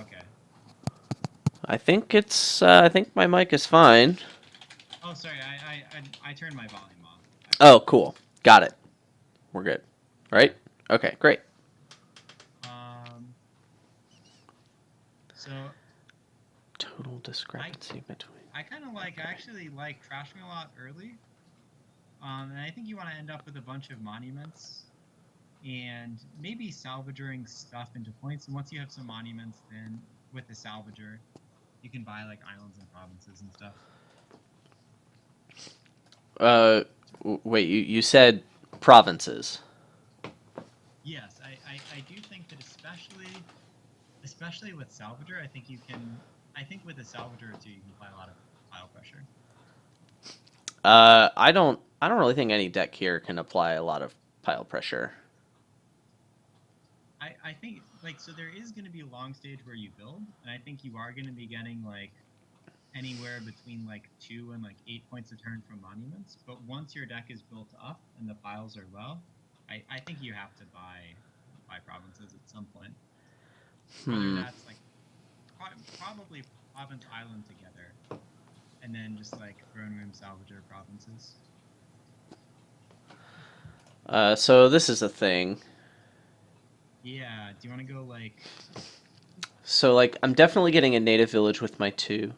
okay. I think it's. I think my mic is fine. Oh, sorry. I turned my volume off. I Oh, apologize. cool. Got it. We're good. Right? Okay. Okay, great. Um. So Total I discrepancy between. I kind of like. I actually like trashing a lot early. And I think you want to end up with a bunch of monuments and maybe salvaging stuff into points. And once you have some monuments, then with the salvager, you can buy like islands and provinces and stuff. Uh, wait. You said provinces. Yes, I do think that especially with salvager, I think you can. I think with a salvager too, you can apply a lot of pile pressure. I don't. I don't really think any deck here can apply a lot of pile pressure. I think like so there is going to be a long stage where you build, and I think you are going to be getting like anywhere between like 2 and like 8 points a turn from monuments. But once your deck is built up and the piles are low, I think you have to buy provinces at some point. Whether Hmm. that's like probably province island together, and then just like throne room salvager provinces. So this is a thing. Yeah. Do you want to go like? So like, I'm definitely getting a native village with my two.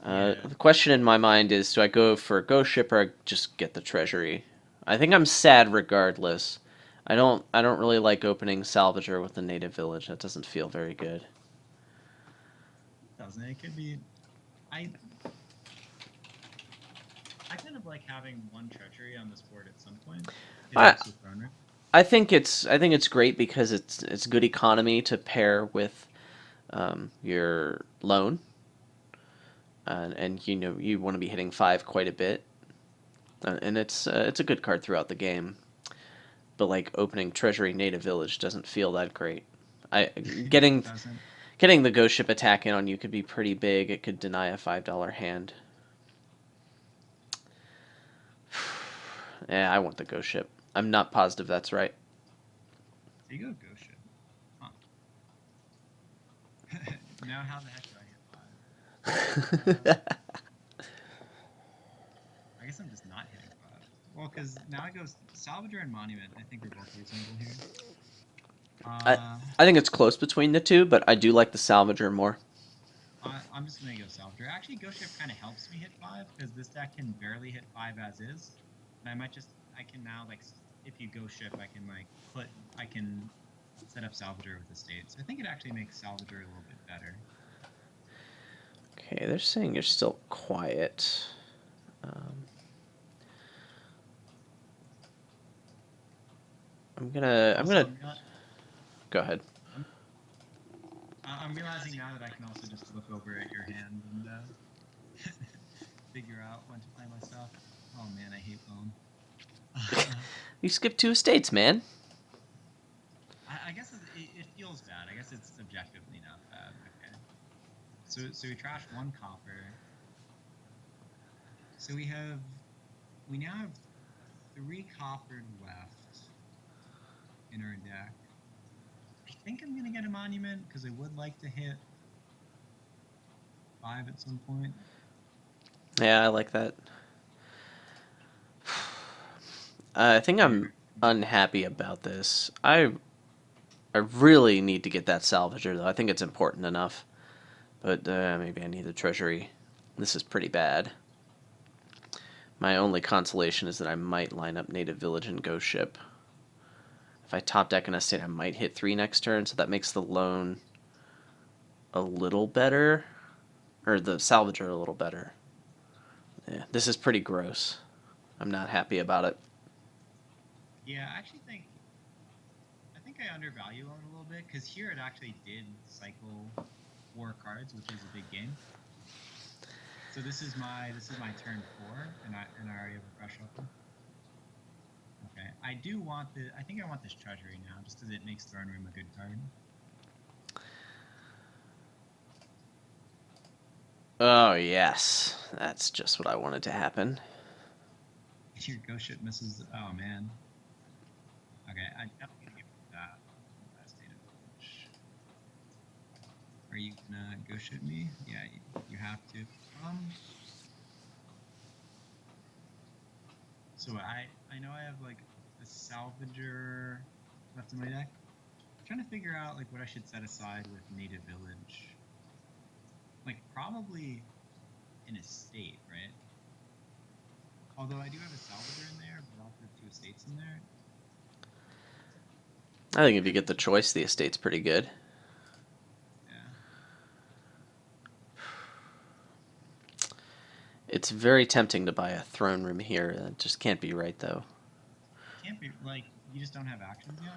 Yeah. The question in my mind is, do I go for a ghost ship or just get the treasury? I think I'm sad regardless. I don't really like opening Salvager with the native village. That doesn't feel very good. Doesn't it? Could be. I I kind of like having one treachery on this board at some point. It I helps with throne room. I think it's great because it's good economy to pair with your loan, and you know you want to be hitting five quite a bit, and it's a good card throughout the game. But like opening Treasury Native Village doesn't feel that great. I It getting doesn't. getting the ghost ship attack in on you could be pretty big. It could deny a $5 hand. Yeah, I want the ghost ship. I'm not positive that's right. So you go ghost ship. Huh. Now how the heck do I hit five? I guess I'm just not hitting five. Well, because now it goes salvager and monument. I think are both reasonable here. I Uh, I think it's close between the two, but I do like the Salvager more. I'm just gonna go salvager. Actually, ghost ship kind of helps me hit five because this deck can barely hit five as is, and I can now like if you ghost ship, I can like I can set up salvager with the state. So I think it actually makes salvager a little bit better. Okay, they're saying you're still quiet. Um, I'm Also, gonna go ahead. I'm, I'm realizing now that I can also just look over at your hand and figure out when to play my stuff. Oh man, I hate bone. You skipped two estates, man. I guess it feels bad. I guess it's objectively not bad. Okay. So we trashed one copper. So we now have three coppered left in our deck. I think I'm gonna get a monument because I would like to hit five at some point. Yeah, I like that. I think I'm You're unhappy about this. I really need to get that Salvager though. I think it's important enough, but maybe I need the treasury. This is pretty bad. My only consolation is that I might line up Native Village and Ghost Ship. If I top deck an estate, I might hit three next turn, so that makes the loan a little better, or the Salvager a little better. Yeah, this is pretty gross. I'm not happy about it. yeah. I think I undervalue it a little bit because here it actually did cycle four cards, which is a big game. So this is my turn four, and I already have a fresh shuffle. Okay, I think I want this treasury now, just because it makes throne room a good card. Oh, yes. That's just what I wanted to happen. Your ghost ship misses. Oh man. Okay, I'm definitely gonna give you that. Last data village. Are you gonna go shoot me? Yeah, you have to. So I know I have like a salvager left in my deck. I'm trying to figure out like what I should set aside with Native Village. Like probably an estate, right? Although I do have a salvager in there, but I also have 2 estates in there. I think if you get the choice, the estate's pretty good. Yeah. It's very tempting to buy a throne room here. That just can't be right, though. Can't be like you just don't have actions yet.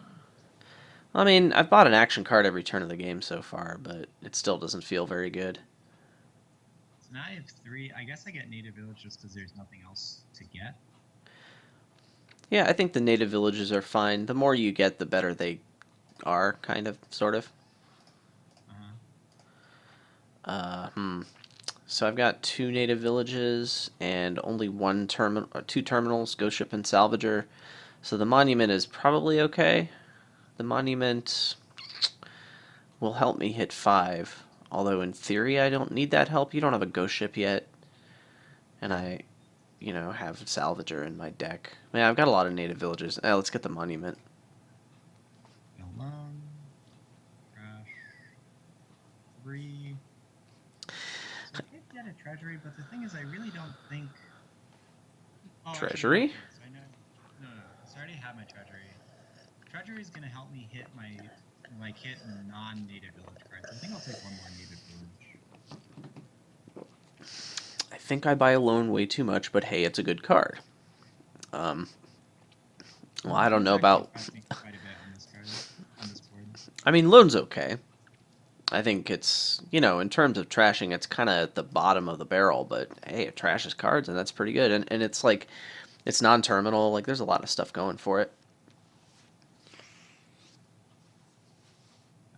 I mean, I've bought an action card every turn of the game so far, but it still doesn't feel very good. So now I have 3. I guess I get Native Village just because there's nothing else to get. Yeah, I think the native villages are fine. The more you get, the better they are, kind of, sort of. So I've got 2 native villages and only 2 terminals, Ghost Ship and Salvager. So the monument is probably okay. The monument will help me hit 5. Although in theory I don't need that help. You don't have a Ghost Ship yet. And I, have Salvager in my deck. Yeah, I've got a lot of native villages. Let's get the monument. Alone. Crash. 3. So I did get a treasury, but the thing is I really don't think... Oh, Treasury? Actually, so I know... No. So I already have my treasury. Treasury is going to help me hit my... hit non-native village cards. I think I'll take 1 more native village. I think I buy Alone way too much, but hey, it's a good card. Well, I don't know about... Quite a bit on this card, on this board. I mean, Lone's okay. I think it's, in terms of trashing, it's kind of at the bottom of the barrel, but hey, it trashes cards, and that's pretty good. And it's like, it's non-terminal, like there's a lot of stuff going for it.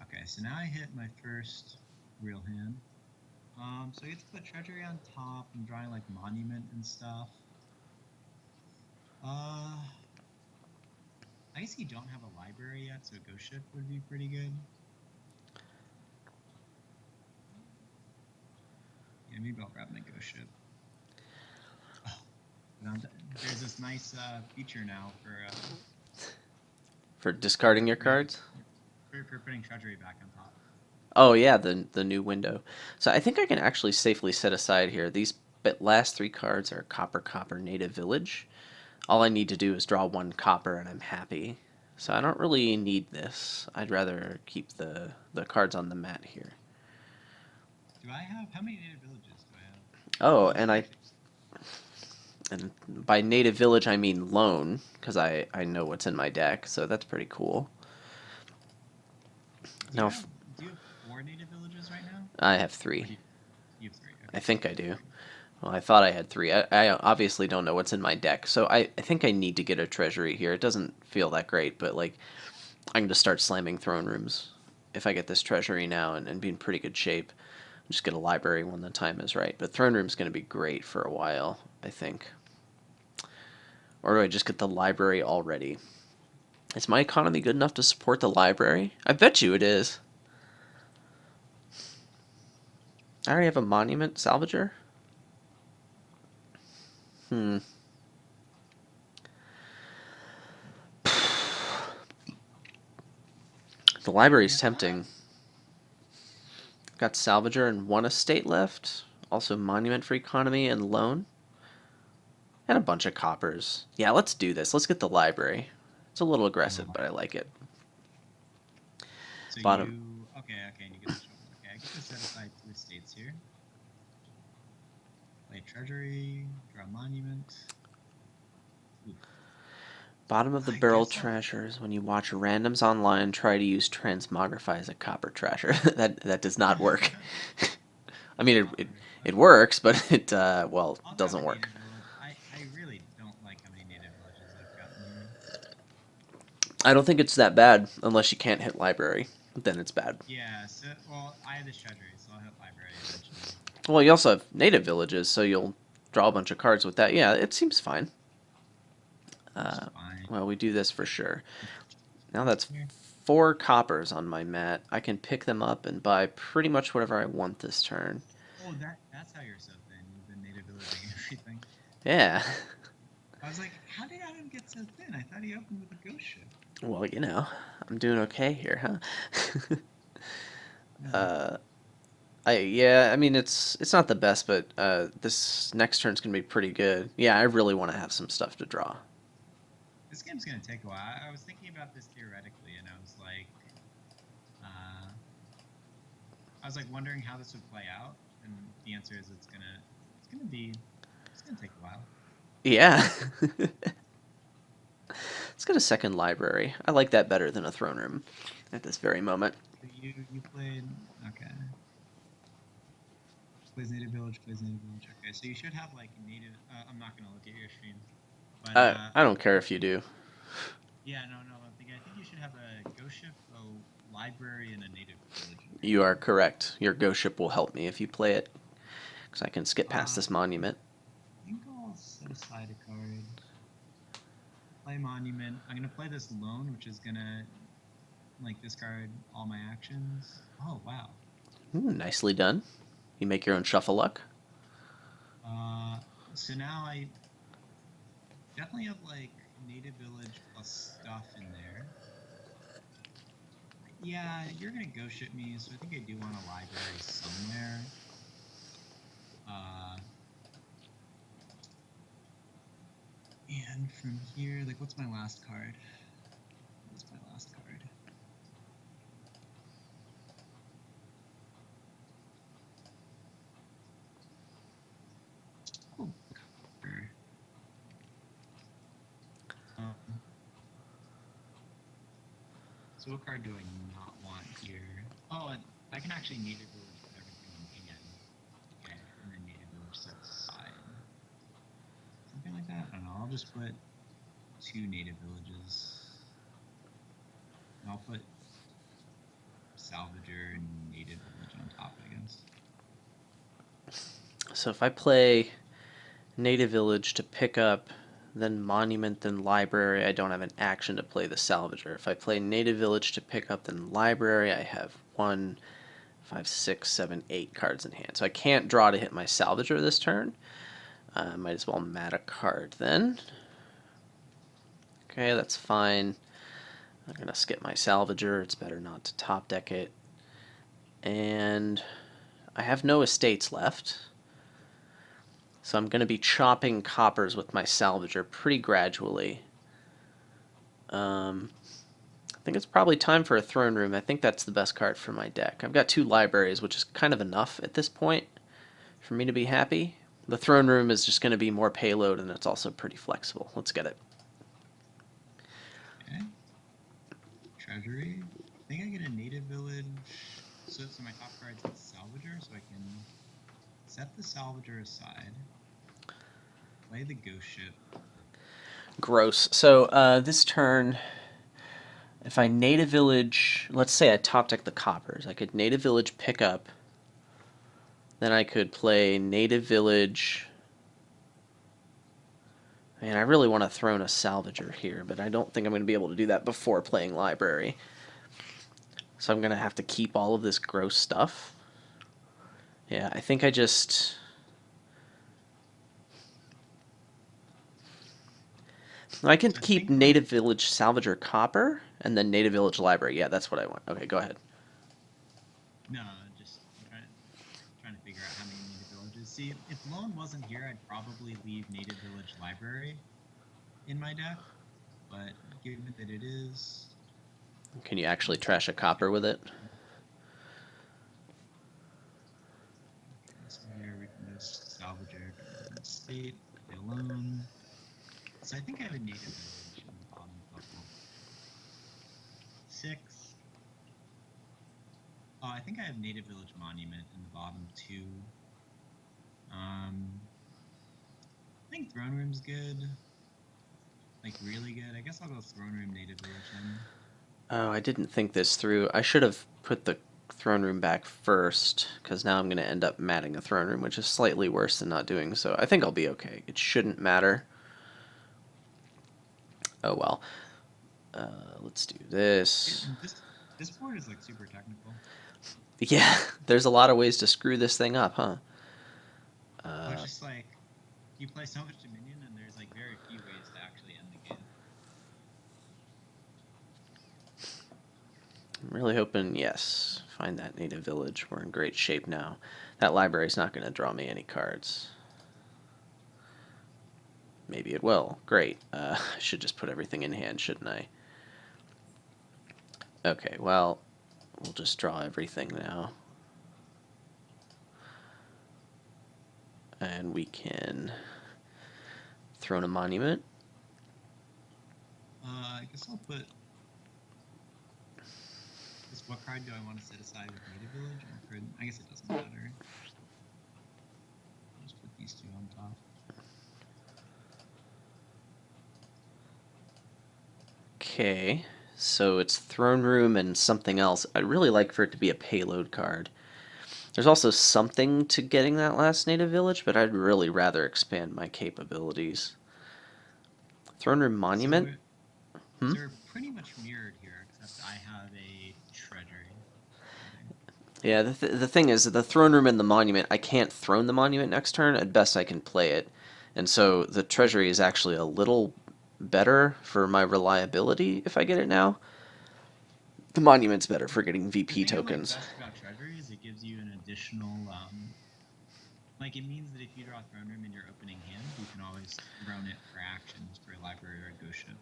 Okay, so now I hit my first real hand. So I get to put treasury on top. I'm drawing like monument and stuff. I guess you don't have a library yet, so Ghost Ship would be pretty good. Yeah, maybe I'll grab my Ghost Ship. Oh, there's this nice feature now for discarding your cards? For putting treasury back on top. Oh yeah, the new window. So I think I can actually safely set aside here. These last 3 cards are Copper, Native Village. All I need to do is draw 1 copper and I'm happy. So I don't really need this. I'd rather keep the cards on the mat here. Do I have... How many native villages do I have? Oh, and by native village I mean Lone, because I know what's in my deck, so that's pretty cool. Do you have 4 native villages right now? I have 3. You have 3. Okay. I think I do. Well, I thought I had 3. I obviously don't know what's in my deck, so I think I need to get a treasury here. It doesn't feel that great, but like I can just start slamming throne rooms if I get this treasury now and be in pretty good shape. Just get a library when the time is right. But throne room's going to be great for a while, I think. Or do I just get the library already? Is my economy good enough to support the library? I bet you it is. I already have a monument salvager. The library's tempting. Got salvager and 1 estate left. Also monument for economy and loan. And a bunch of coppers. Yeah, let's do this. Let's get the library. It's a little aggressive, but I like it. So Bottom. Okay, and you get the shovel. Okay, I get to set aside 2 estates here. Play treasury, draw monument. Ooh. Bottom of the barrel trashers. When you watch randoms online try to use transmogrify as a copper trasher, that does not work. I mean, it works, but it doesn't work. I really don't like how many native villages I've gotten here. I don't think it's that bad unless you can't hit library. Then it's bad. Yeah. So I have this treasury, so I'll hit library eventually. Well, you also have native villages, so you'll draw a bunch of cards with that. Yeah, it seems fine. Fine. Well, we do this for sure. Now that's 4 coppers on my mat. I can pick them up and buy pretty much whatever I want this turn. Oh, that's how you're so thin. You've been native villaging everything. Yeah. I was like, how did Adam get so thin? I thought he opened with a ghost ship. Well, you know, I'm doing okay here, huh? No. I mean it's not the best, but this next turn's gonna be pretty good. Yeah, I really want to have some stuff to draw. This game's gonna take a while. I was thinking about this theoretically, and uh, I was like wondering how this would play out, and the answer is it's gonna take a while. Yeah. Let's get a second library. I like that better than a throne room at this very moment. So you played okay. Plays native village. Okay, so you should have like native. I'm not gonna look at your stream, but I don't care if you do. yeah, no. I think you should have a ghost ship, a library, and a native village. You are correct. Your ghost ship will help me if you play it, because I can skip past this monument. I think I'll set aside a card. Play monument. I'm gonna play this loan, which is gonna like discard all my actions. Oh wow. Ooh, nicely done. You make your own shuffle luck. So now I definitely have like native village plus stuff in there. Yeah, you're gonna ghost ship me, so I think I do want a library somewhere. And from here, like, what's my last card? Oh, so what card do I not want here? Oh, and I can actually native village put everything in hand. Okay, and then native village set aside. Something like that? I don't know. I'll just put 2 native villages. And I'll put Salvager and native village on top, I guess. So if I play native village to pick up, then monument, then library, I don't have an action to play the salvager. If I play native village to pick up, then library, I have 1, 5, 6, 7, 8 cards in hand. So I can't draw to hit my salvager this turn. Might as well mat a card then. Okay, that's fine. I'm going to skip my salvager. It's better not to top deck it. And I have no estates left. So I'm going to be chopping coppers with my salvager pretty gradually. I think it's probably time for a throne room. I think that's the best card for my deck. I've got 2 libraries, which is kind of enough at this point for me to be happy. The throne room is just going to be more payload, and it's also pretty flexible. Let's get it. Okay. Treasury. I think I get a native village. So my top card's the salvager, so I can set the salvager aside. Play the ghost ship. Gross. So this turn, if I native village, let's say I top deck the coppers, I could native village pick up. Then I could play native village. Man, I really want to throne a salvager here, but I don't think I'm going to be able to do that before playing library. So I'm going to have to keep all of this gross stuff. Yeah, I think I just... I can keep native village salvager copper and then native village library. Yeah, that's what I want. Okay, go ahead. No, just trying to figure out how many native villages. See, if Lone wasn't here, I'd probably leave native village library in my deck. But given that it is... Can you actually trash a copper with it? So here we can just salvager state, play Lone. So I think I have a native village in the bottom couple. 6. Oh, I think I have native village monument in the bottom 2. I think throne room's good. Like really good. I guess I'll go throne room native village then. Oh, I didn't think this through. I should have put the throne room back first, because now I'm going to end up matting a throne room, which is slightly worse than not doing so. I think I'll be okay. It shouldn't matter. Oh well. Let's do this. This board is like super technical. Yeah, there's a lot of ways to screw this thing up, huh? Well, it's just like you play so much Dominion, and there's like very few ways to actually end the game. I'm really hoping, yes, find that native village. We're in great shape now. That library's not going to draw me any cards. Maybe it will. Great. I should just put everything in hand, shouldn't I? Okay, well, we'll just draw everything now. And we can throw in a monument. I guess I'll put this. What card do I want to set aside with native village? I guess it doesn't matter. I'll just put these two on top. Okay, so it's Throne Room and something else. I'd really like for it to be a payload card. There's also something to getting that last native village, but I'd really rather expand my capabilities. Throne Room Monument? So they're pretty much mirrored here, except I have a treasury. Yeah, the thing is, the Throne Room and the Monument, I can't throne the Monument next turn. At best, I can play it. And so the treasury is actually a little better for my reliability if I get it now. The Monument's better for getting VP tokens. The thing I like best about treasury is it gives you an additional, like it means that if you draw Throne Room in your opening hand, you can always throne it for actions for a library or a ghost ship.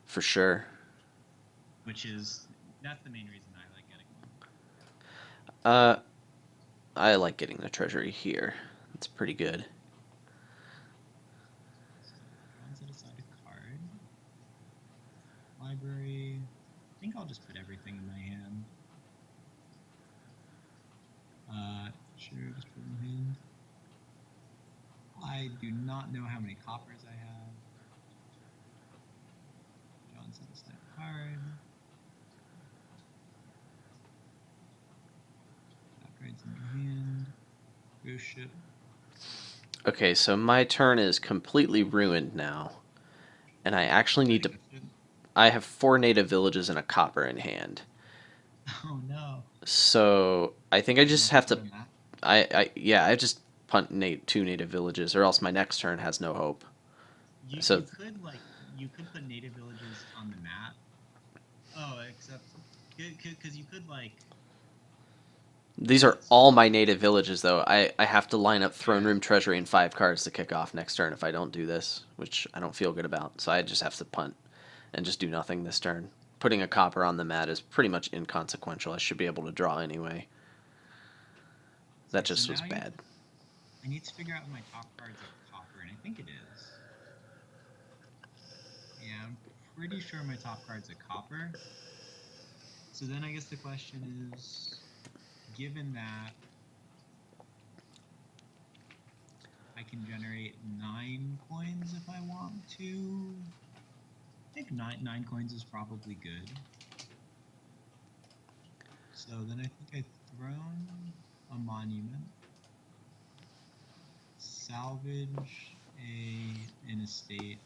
For sure. That's the main reason I like getting one. them. I like getting the treasury here. It's pretty good. So set aside a card. Library. I think I'll just put everything in my hand. Sure, just put in hand. I do not know how many coppers I have. John set aside a card. Upgrades in my hand. Ghost ship. Okay, so my turn is completely ruined now. And I actually need to... I have 4 native villages and a copper in hand. Oh no. So I think I just have to... I just punt 2 native villages, or else my next turn has no hope. You could put native villages on the map. Oh, except because you could like. These are all my native villages, though. I have to line up Throne Room, Treasury, and 5 cards to kick off next turn if I don't do this, which I don't feel good about. So I just have to punt and just do nothing this turn. Putting a copper on the mat is pretty much inconsequential. I should be able to draw anyway. That just was bad. I need to figure out if my top card's a copper, and I think it is. Yeah, I'm pretty sure my top card's a copper. So then I guess the question is, given that I can generate 9 coins if I want to, I think 9 coins is probably good. So then I think I throne a monument, salvage an estate,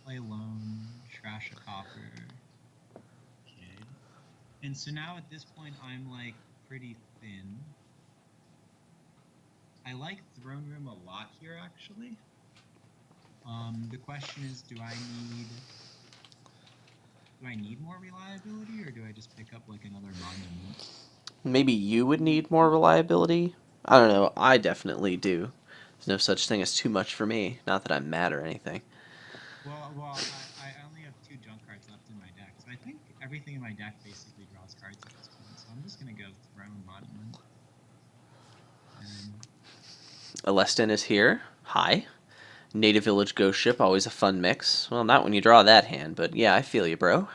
play loan, trash a copper. Okay. And so now at this point I'm like pretty thin. I like Throne Room a lot here actually. The question is, do I need more reliability, or do I just pick up like another monument? Maybe you would need more reliability? I don't know. I definitely do. There's no such thing as too much for me. Not that I'm mad or anything. Well, I only have 2 junk cards left in my deck, so I think everything in my deck basically draws cards at this point. So I'm just gonna go Throne Monument. Alestin is here. Hi. Native Village Ghost Ship, always a fun mix. Well, not when you draw that hand, but yeah, I feel you, bro.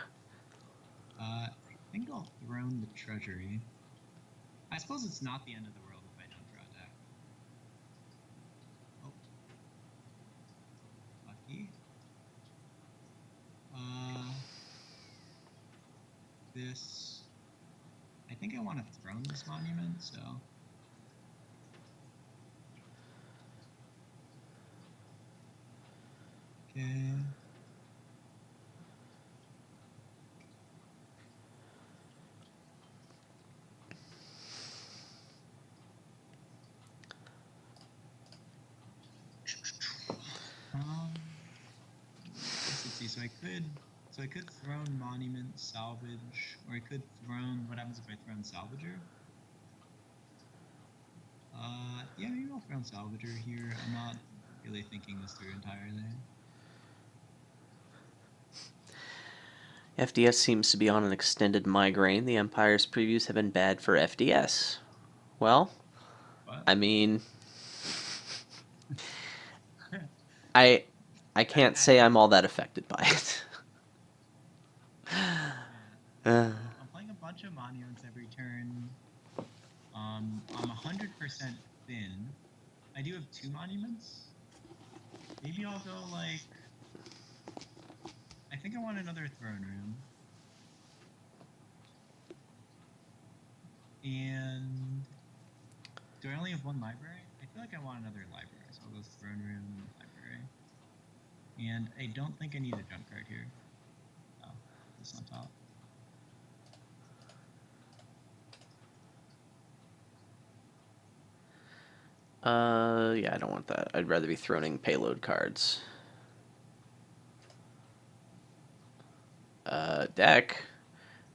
I think I'll throne the treasury. I suppose it's not the end of the world if I don't draw a deck. Oh. Lucky. This... I think I want to throne this monument, so... Okay. so I could throne monument, salvage, or I could throne. What happens if I throne salvager? Yeah, maybe I'll throne salvager here. I'm not really thinking this through entirely. FDS seems to be on an extended migraine. The Empire's previews have been bad for FDS. Well, But I mean, I can't say I'm all that affected by it. yeah. I'm playing a bunch of monuments every turn. I'm 100% thin. I do have 2 monuments. Maybe I'll go like. I think I want another throne room. And do I only have 1 library? I feel like I want another library, so I'll go throne room, library. And I don't think I need a jump card here. Oh, this on top. Yeah, I don't want that. I'd rather be throning payload cards. Deck.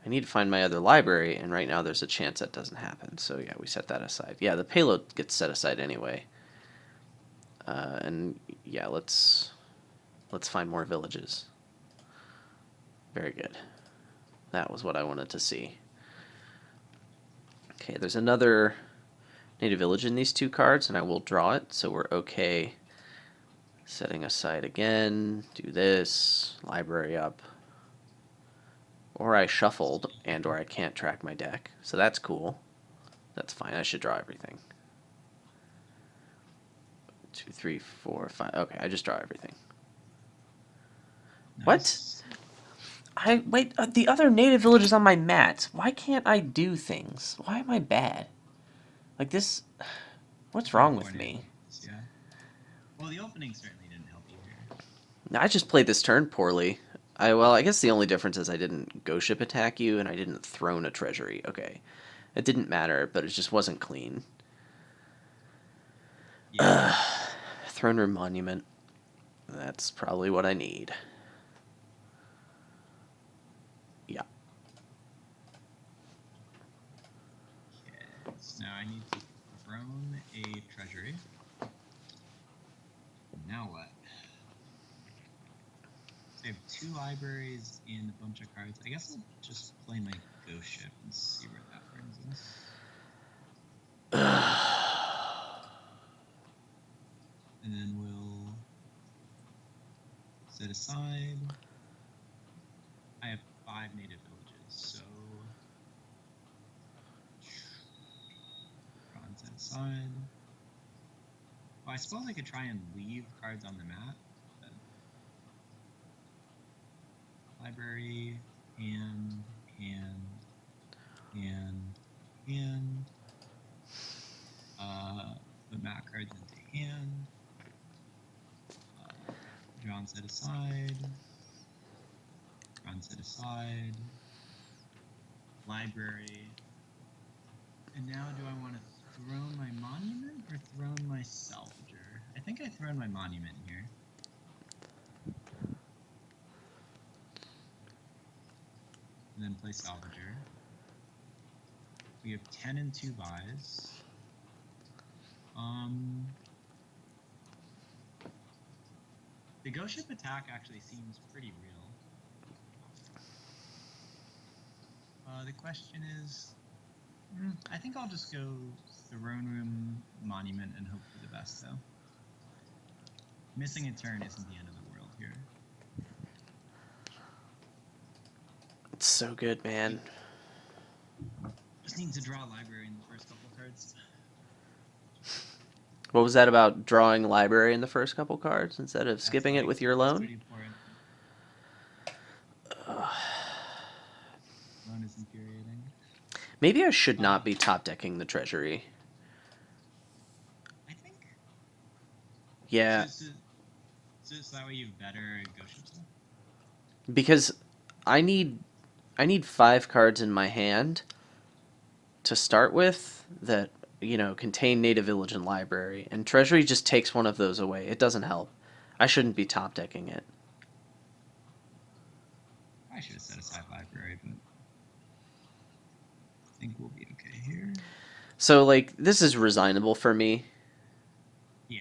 I need to find my other library, and right now there's a chance that doesn't happen. So yeah, we set that aside. Yeah, the payload gets set aside anyway. And yeah, let's find more villages. Very good. That was what I wanted to see. Okay, there's another native village in these 2 cards, and I will draw it, so we're okay. Setting aside again, do this, library up. Or I shuffled, and or I can't track my deck, so that's cool. That's fine, I should draw everything. 2, 3, 4, 5, okay, I just draw everything. Nice. What? Wait, the other native village is on my mat. Why can't I do things? Why am I bad? Like this, what's wrong with me? Yeah. Well, the opening certainly didn't help you here. I just played this turn poorly. I guess the only difference is I didn't ghost ship attack you, and I didn't throne a treasury. Okay. It didn't matter, but it just wasn't clean. Yeah. Throne room monument. That's probably what I need. Yeah. Okay. So now I need to throne a treasury. Now what? So I have 2 libraries and a bunch of cards. I guess I'll just play my ghost ship and see where that brings us. And then we'll set aside. I have 5 native villages, so draw and set aside. Well, I suppose I could try and leave cards on the mat. Library, and put mat cards into hand. Draw and set aside. Draw and set aside. Library. And now do I want to throne my monument or throne my salvager? I think I throne my monument here. And then play salvager. We have 10 and 2 buys. The ghost ship attack actually seems pretty real. The question is, I think I'll just go throne room monument and hope for the best, though. Missing a turn isn't the end of the world here. It's so good, man. Just need to draw a library in the first couple cards. What was that about drawing library in the first couple cards instead of skipping it with your loan? Pretty important. Loan is infuriating. Maybe I should not be top decking the treasury. I think. Yeah. So that way you've better ghost ships. Because I need 5 cards in my hand to start with that, contain native village and library, and treasury just takes one of those away. It doesn't help. I shouldn't be top decking it. should have set aside library, but I think we'll be okay here. So, like, this is resignable for me. Yeah.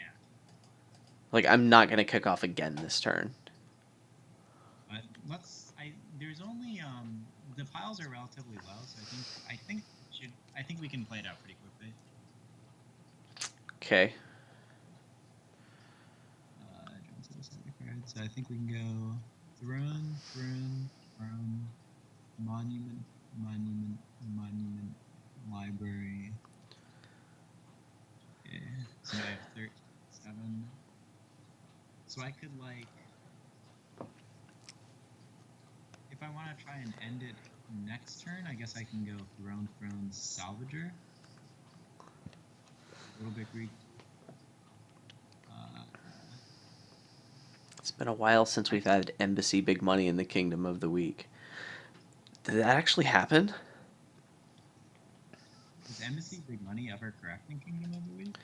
Like, I'm not going to kick off again this turn. But there's only the piles are relatively low, so I think we can play it out pretty quickly. Okay. So I think we can go throne, monument, library. Okay. So I have 7. So I could, like, if I want to try and end it next turn, I guess I can go throne, salvager. A little bit greedy. It's been a while since we've had Embassy Big Money in the Kingdom of the Week. Did that actually happen? Is Embassy Big Money ever correct in Kingdom of the Week?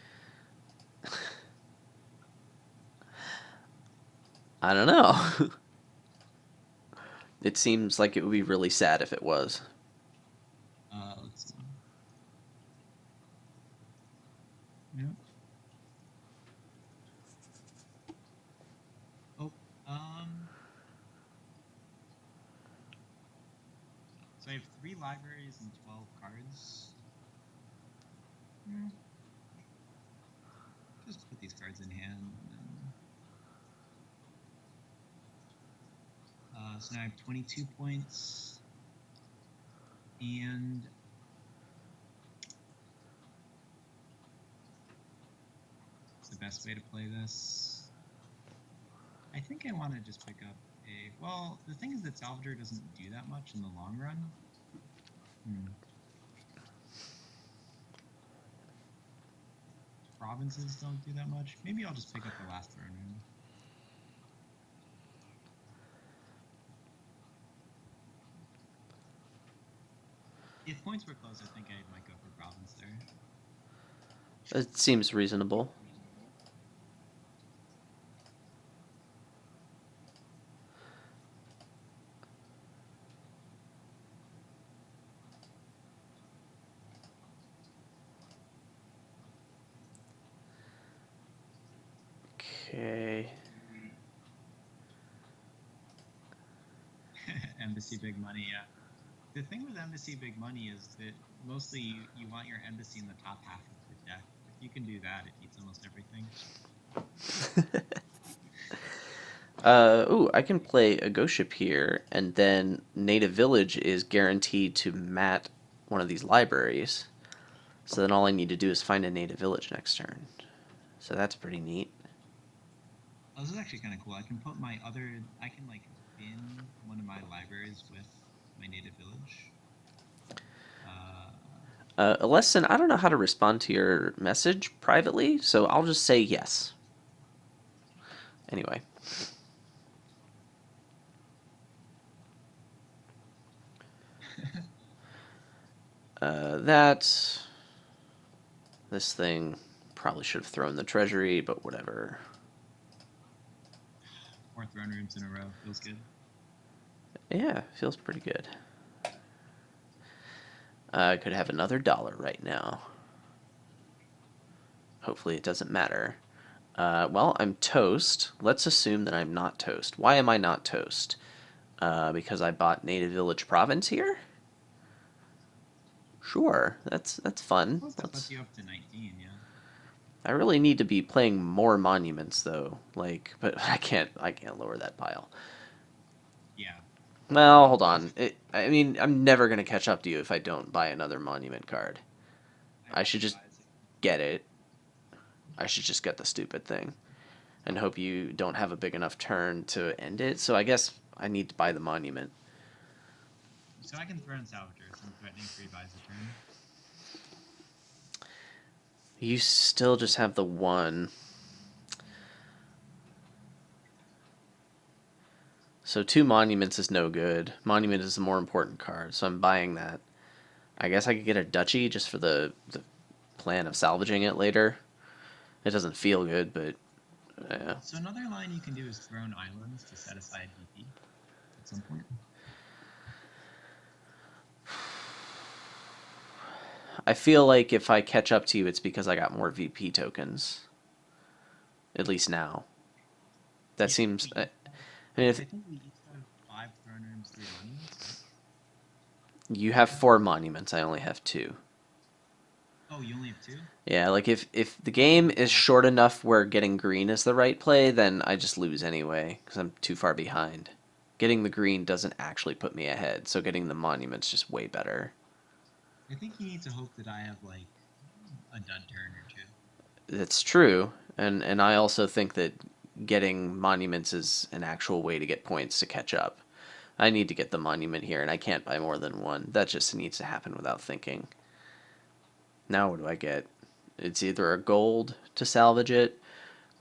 I don't know. It seems like it would be really sad if it was. Let's see. Yep. Oh, so I have 3 libraries and 12 cards. Just put these cards in hand. So now I have 22 points. And what's the best way to play this? I think I want to just pick up well, the thing is that Salvager doesn't do that much in the long run. Provinces don't do that much. Maybe I'll just pick up the last throne room. If points were close, I think I might go for province there. It seems reasonable. Okay. Embassy Big Money, yeah. The thing with Embassy Big Money is that mostly you want your embassy in the top half of the deck. If you can do that, it beats almost everything. Ooh, I can play a ghost ship here, and then Native Village is guaranteed to mat one of these libraries. So then all I need to do is find a Native Village next turn. So that's pretty neat. Oh, this is actually kind of cool. I can put I can, like, bin one of my libraries with my Native Village. Lesson, I don't know how to respond to your message privately, so I'll just say yes. Anyway. This thing probably should have thrown the treasury, but whatever. 4 throne rooms in a row. Feels good. Yeah, feels pretty good. I could have another dollar right now. Hopefully it doesn't matter. Well, I'm toast. Let's assume that I'm not toast. Why am I not toast? Because I bought Native Village Province here? Sure, that's fun. That puts you up to 19, yeah. I really need to be playing more monuments though. Like, but I can't lower that pile. Yeah. Well, hold on. I mean, I'm never gonna catch up to you if I don't buy another monument card. I should just get it. I should just get the stupid thing, and hope you don't have a big enough turn to end it. So I guess I need to buy the monument. So I can throw in Salvager, so I'm threatening 3 buys a turn. You still just have the one. So 2 monuments is no good. Monument is the more important card, so I'm buying that. I guess I could get a duchy just for the plan of salvaging it later. It doesn't feel good, but yeah. So another line you can do is Throne Islands to set aside DP at some point. I feel like if I catch up to you, it's because I got more VP tokens. At least now. That Yeah, seems. we I each mean, I if think we each have 5 throne rooms, 3 monuments, right? you have 4 monuments, I only have 2. Oh, you only have 2? Yeah, like if the game is short enough where getting green is the right play, then I just lose anyway because I'm too far behind. Getting the green doesn't actually put me ahead, so getting the monument's just way better. I think you need to hope that I have like a dud turn or 2. That's true, and I also think that getting monuments is an actual way to get points to catch up. I need to get the monument here, and I can't buy more than one. That just needs to happen without thinking. Now what do I get? It's either a gold to salvage it,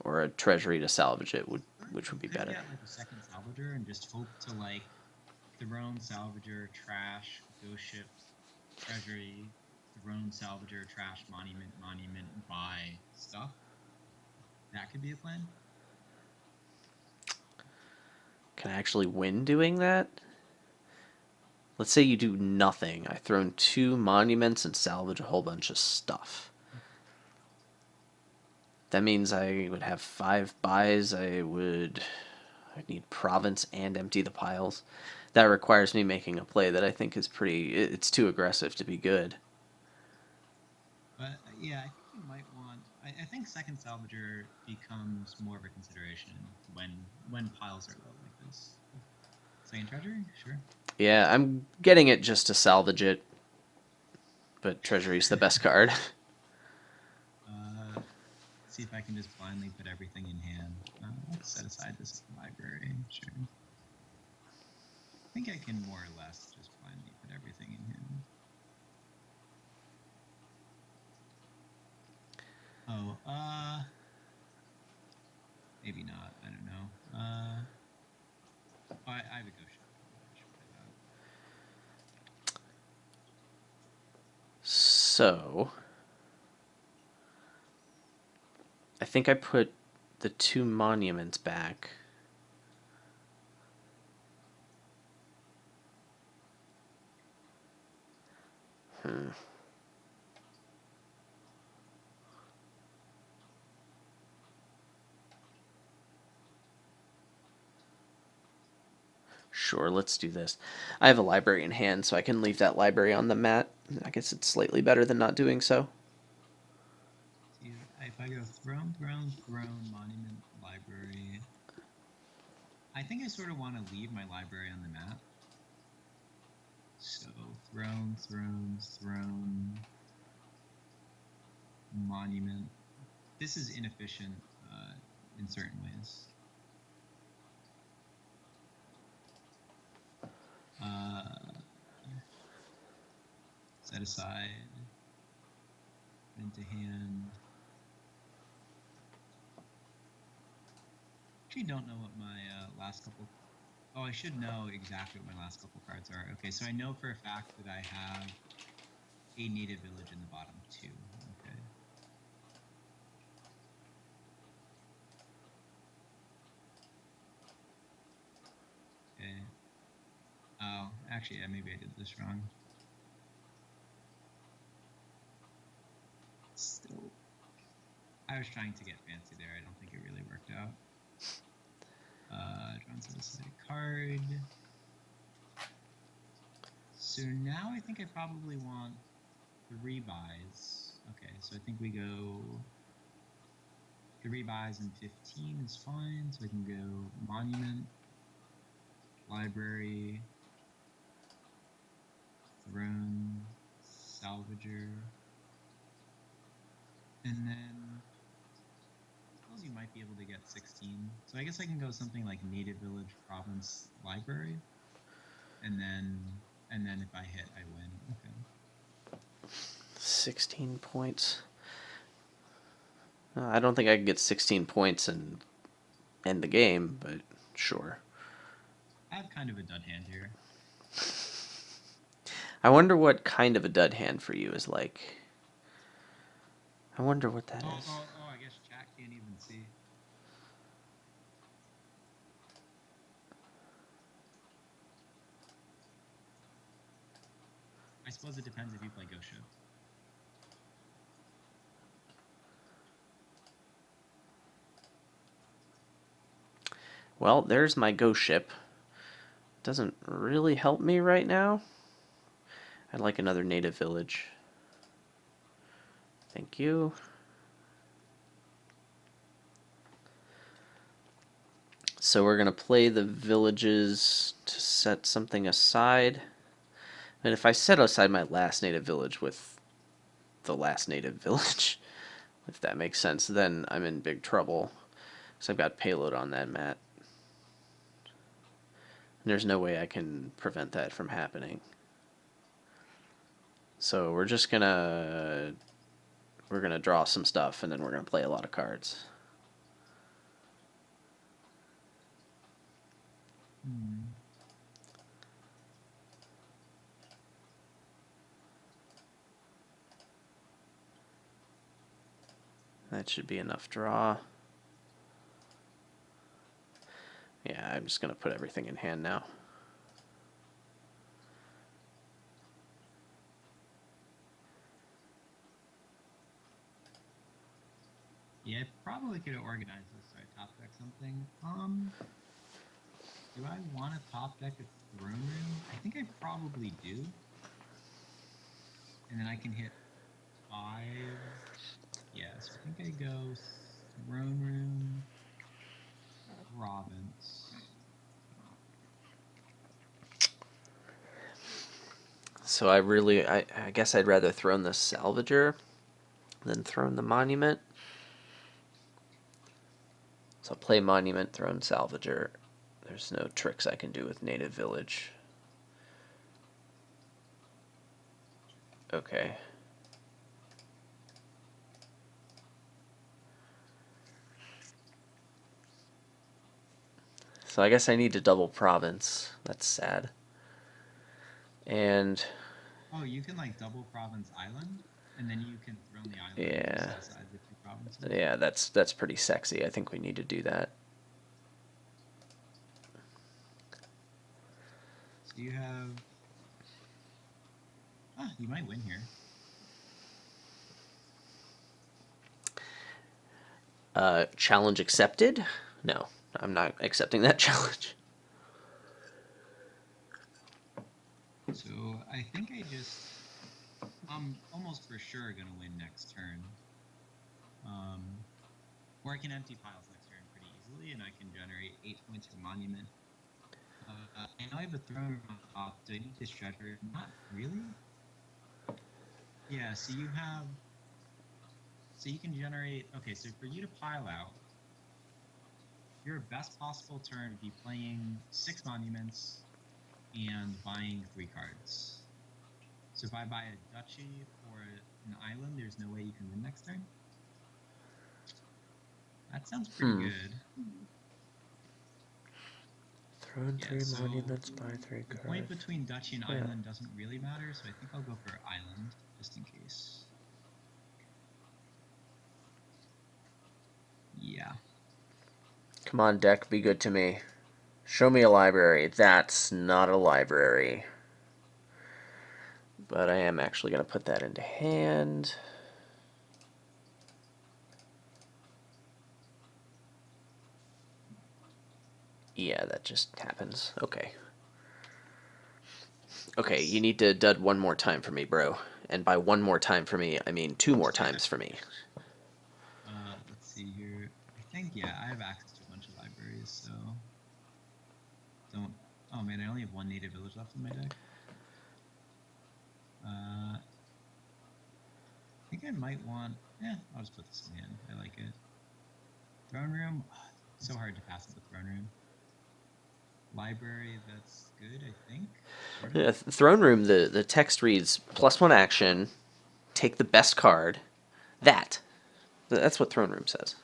or a treasury to salvage it, which would be You could better. get like a second salvager and just hope to like throne salvager, trash, ghost ship, treasury, throne salvager, trash, monument, monument, buy stuff. That could be a plan. Can I actually win doing that? Let's say you do nothing. I thrown 2 monuments and salvage a whole bunch of stuff. That means I would have 5 buys. I'd need province and empty the piles. That requires me making a play that I think is pretty. It's too aggressive to be good. But yeah, I think you might want. I think second salvager becomes more of a consideration when piles are low like this. Second treasury, sure. Yeah, I'm getting it just to salvage it, but treasury's the best card. See if I can just blindly put everything in hand. Let's set aside this library. Sure. I think I can more or less just blindly put everything in hand. Oh, maybe not. I don't know. I have a ghost ship. I should play that. So, I think I put the 2 monuments back. Hmm. Sure, let's do this. I have a library in hand, so I can leave that library on the mat. I guess it's slightly better than not doing so. See, if I go throne, throne, throne, monument, library, I think I sort of want to leave my library on the map. So throne, throne, throne, monument. This is inefficient in certain ways. Set aside, into hand. Actually, don't know what my last couple. Oh, I should know exactly what my last couple cards are. Okay, so I know for a fact that I have a native village in the bottom 2. Okay. Okay. Oh, actually, yeah, maybe I did this wrong. Still, I was trying to get fancy there. I don't think it really worked out. Drawn to the side card. So now I think I probably want 3 buys. Okay, so I think we go 3 buys and 15 is fine. So I can go monument, library, throne, salvager, and then I suppose you might be able to get 16. So I guess I can go something like native village, province, library, and then if I hit, I win. Okay. 16 points. I don't think I can get 16 points and end the game, but sure. I have kind of a dud hand here. I wonder what kind of a dud hand for you is like. I wonder what that is. Oh, I guess chat can't even see. I suppose it depends if you play Ghost Ship. Well, there's my ghost ship. Doesn't really help me right now. I'd like another native village. Thank you. So we're going to play the villages to set something aside. And if I set aside my last native village with the last native village, if that makes sense, then I'm in big trouble. Because I've got payload on that mat. And there's no way I can prevent that from happening. So we're just gonna draw some stuff, and then we're gonna play a lot of cards. That should be enough draw. Yeah, I'm just gonna put everything in hand now. Yeah, I probably could have organized this so I top deck something. Do I want to top deck a throne room? I think I probably do. And then I can hit 5. Yeah, so I think I go throne room, province. So I guess I'd rather throne the Salvager than throne the Monument. So I'll play Monument, throne Salvager. There's no tricks I can do with Native Village. Okay. So I guess I need to double province. That's sad. And oh, you can like double province island, and then you can throne the island. Yeah. And just decide the 2 provinces. Yeah, that's pretty sexy. I think we need to do that. So you have. Ah, you might win here. Challenge accepted? No, I'm not accepting that challenge. So I think I'm almost for sure gonna win next turn. Or I can empty piles next turn pretty easily, and I can generate 8 points for monument. I know I have a throne room on top. Do I need this treasure? Not really. Yeah. So you have. So you can generate. Okay. So for you to pile out, your best possible turn would be playing 6 monuments and buying 3 cards. So if I buy a duchy or an island, there's no way you can win next turn. That sounds pretty good. Throne 3 monuments, buy 3 cards. The point between duchy and island doesn't really matter, so I think I'll go for island, just in case. Yeah. Come on, deck, be good to me. Show me a library. That's not a library. But I am actually going to put that into hand. Yeah, that just happens. Okay. Okay, you need to dud one more time for me, bro. And by one more time for me, I mean 2 more times for me. Let's see here. I think, yeah, I have access to a bunch of libraries, so... Don't... Oh, man, I only have 1 native village left in my deck. I think I might want... I'll just put this in hand. I like it. Throne room? So hard to pass up the throne room. Library, that's good, I think. Yeah, throne room, the text reads, +1 action, take the best card. That's what throne room says.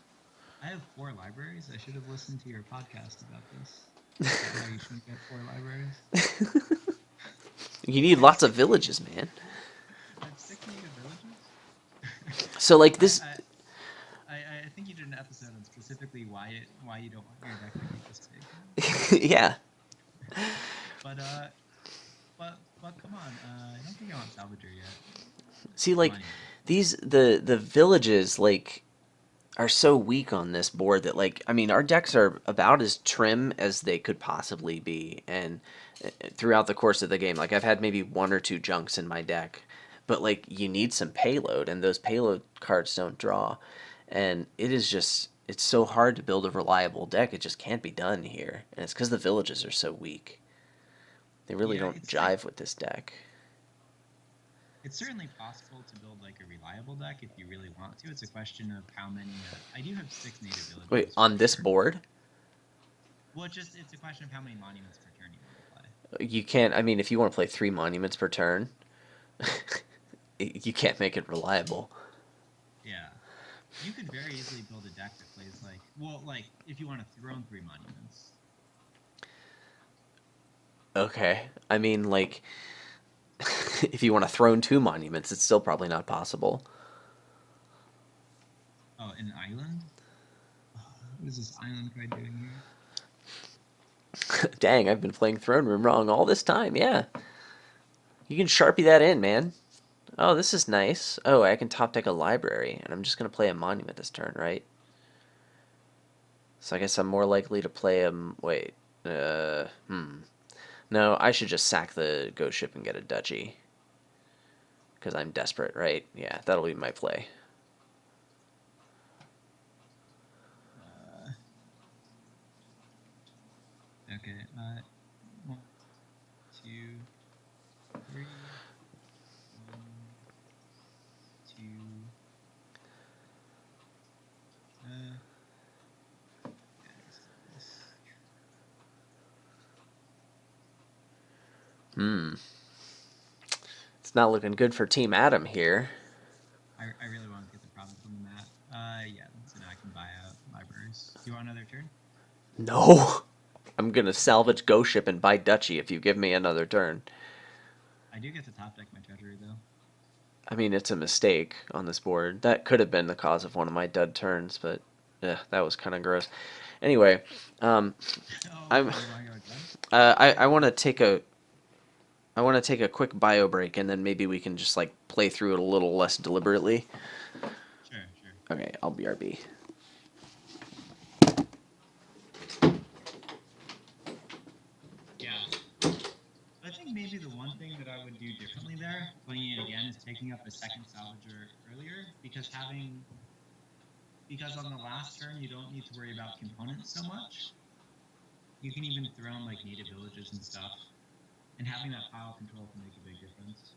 I have 4 libraries. I should have listened to your podcast about this. Why you shouldn't get 4 libraries. You need lots of villages, man. I have 6 native villages. So, like, this... I think you did an episode on specifically why you don't want your deck to be this big. Yeah. But come on, I don't think I want Salvager yet. See, like, the villages, like, are so weak on this board that, like, I mean, our decks are about as trim as they could possibly be, and throughout the course of the game, like, I've had maybe one or two junks in my deck, but like, you need some payload, and those payload cards don't draw, and it's so hard to build a reliable deck. It just can't be done here, and it's because the villages are so weak. They really Yeah, don't jive with this deck. it's certainly possible to build like a reliable deck if you really want to. It's a question of how many. I do have 6 native villages. Wait, on this board? Well, it's a question of how many monuments per turn you want to play. You can't. I mean, if you want to play 3 monuments per turn, you can't make it reliable. Yeah, you could very easily build a deck that plays like if you want to throne 3 monuments. Okay, I mean, like, if you want to throne 2 monuments, it's still probably not possible. Oh, an island? What is this island card doing here? Dang, I've been playing Throne Room wrong all this time, yeah. You can Sharpie that in, man. Oh, this is nice. Oh, I can top deck a library, and I'm just going to play a monument this turn, right? So I guess I'm more likely to play a... Wait. No, I should just sack the ghost ship and get a duchy. Because I'm desperate, right? Yeah, that'll be my play. Okay, 1, 2, 3, 1, 2. It's not looking good for Team Adam here. I really want to get the province on the map. Yeah, so now I can buy out libraries. Do you want another turn? No! I'm going to salvage ghost ship and buy duchy if you give me another turn. I do get to top deck my treasury, though. I mean, it's a mistake on this board. That could have been the cause of one of my dud turns, but that was kind of gross. Anyway, I want to take a quick bio break, and then maybe we can just like play through it a little less deliberately. Sure. Okay, I'll BRB. Yeah. I think maybe the one thing that I would do differently there, playing it again, is taking up a second salvager earlier, because on the last turn you don't need to worry about components so much. You can even throw in like native villages and stuff, and having that pile control can make a big difference.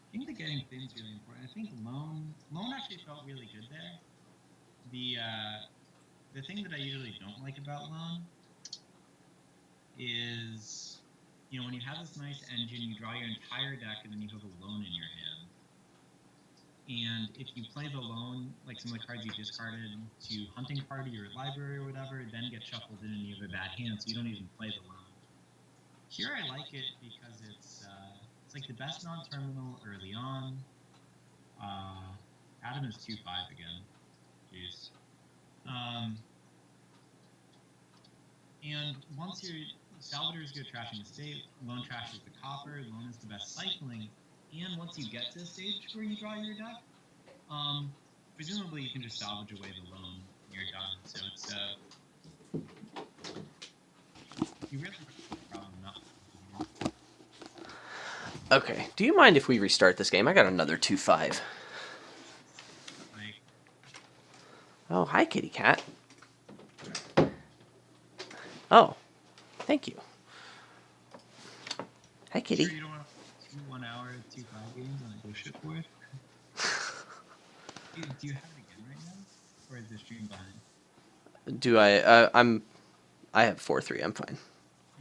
I think the getting thin is really important. I think loan actually felt really good there. The thing that I usually don't like about loan is, when you have this nice engine, you draw your entire deck, and then you have a loan in your hand. And if you play the loan, like some of the cards you discarded to hunting party or library or whatever, then get shuffled in and you have a bad hand, so you don't even play the loan. Here I like it because it's like the best non-terminal early on. Adam is 2-5 again. Jeez. And once your salvagers go trashing the state, loan trashes the copper, loan is the best cycling, and once you get to a stage where you draw your deck, presumably you can just salvage away the loan and you're done. So it's you really problem not. Okay, do you mind if we restart this game? I got another 2-5. Oh, hi, kitty cat. Oh, thank you. Hi, kitty. Sure you don't want to do 1 hour 2-5 games on a bullshit board? Do you have it again right now, or is the stream behind? Do I? I have 4-3. I'm fine.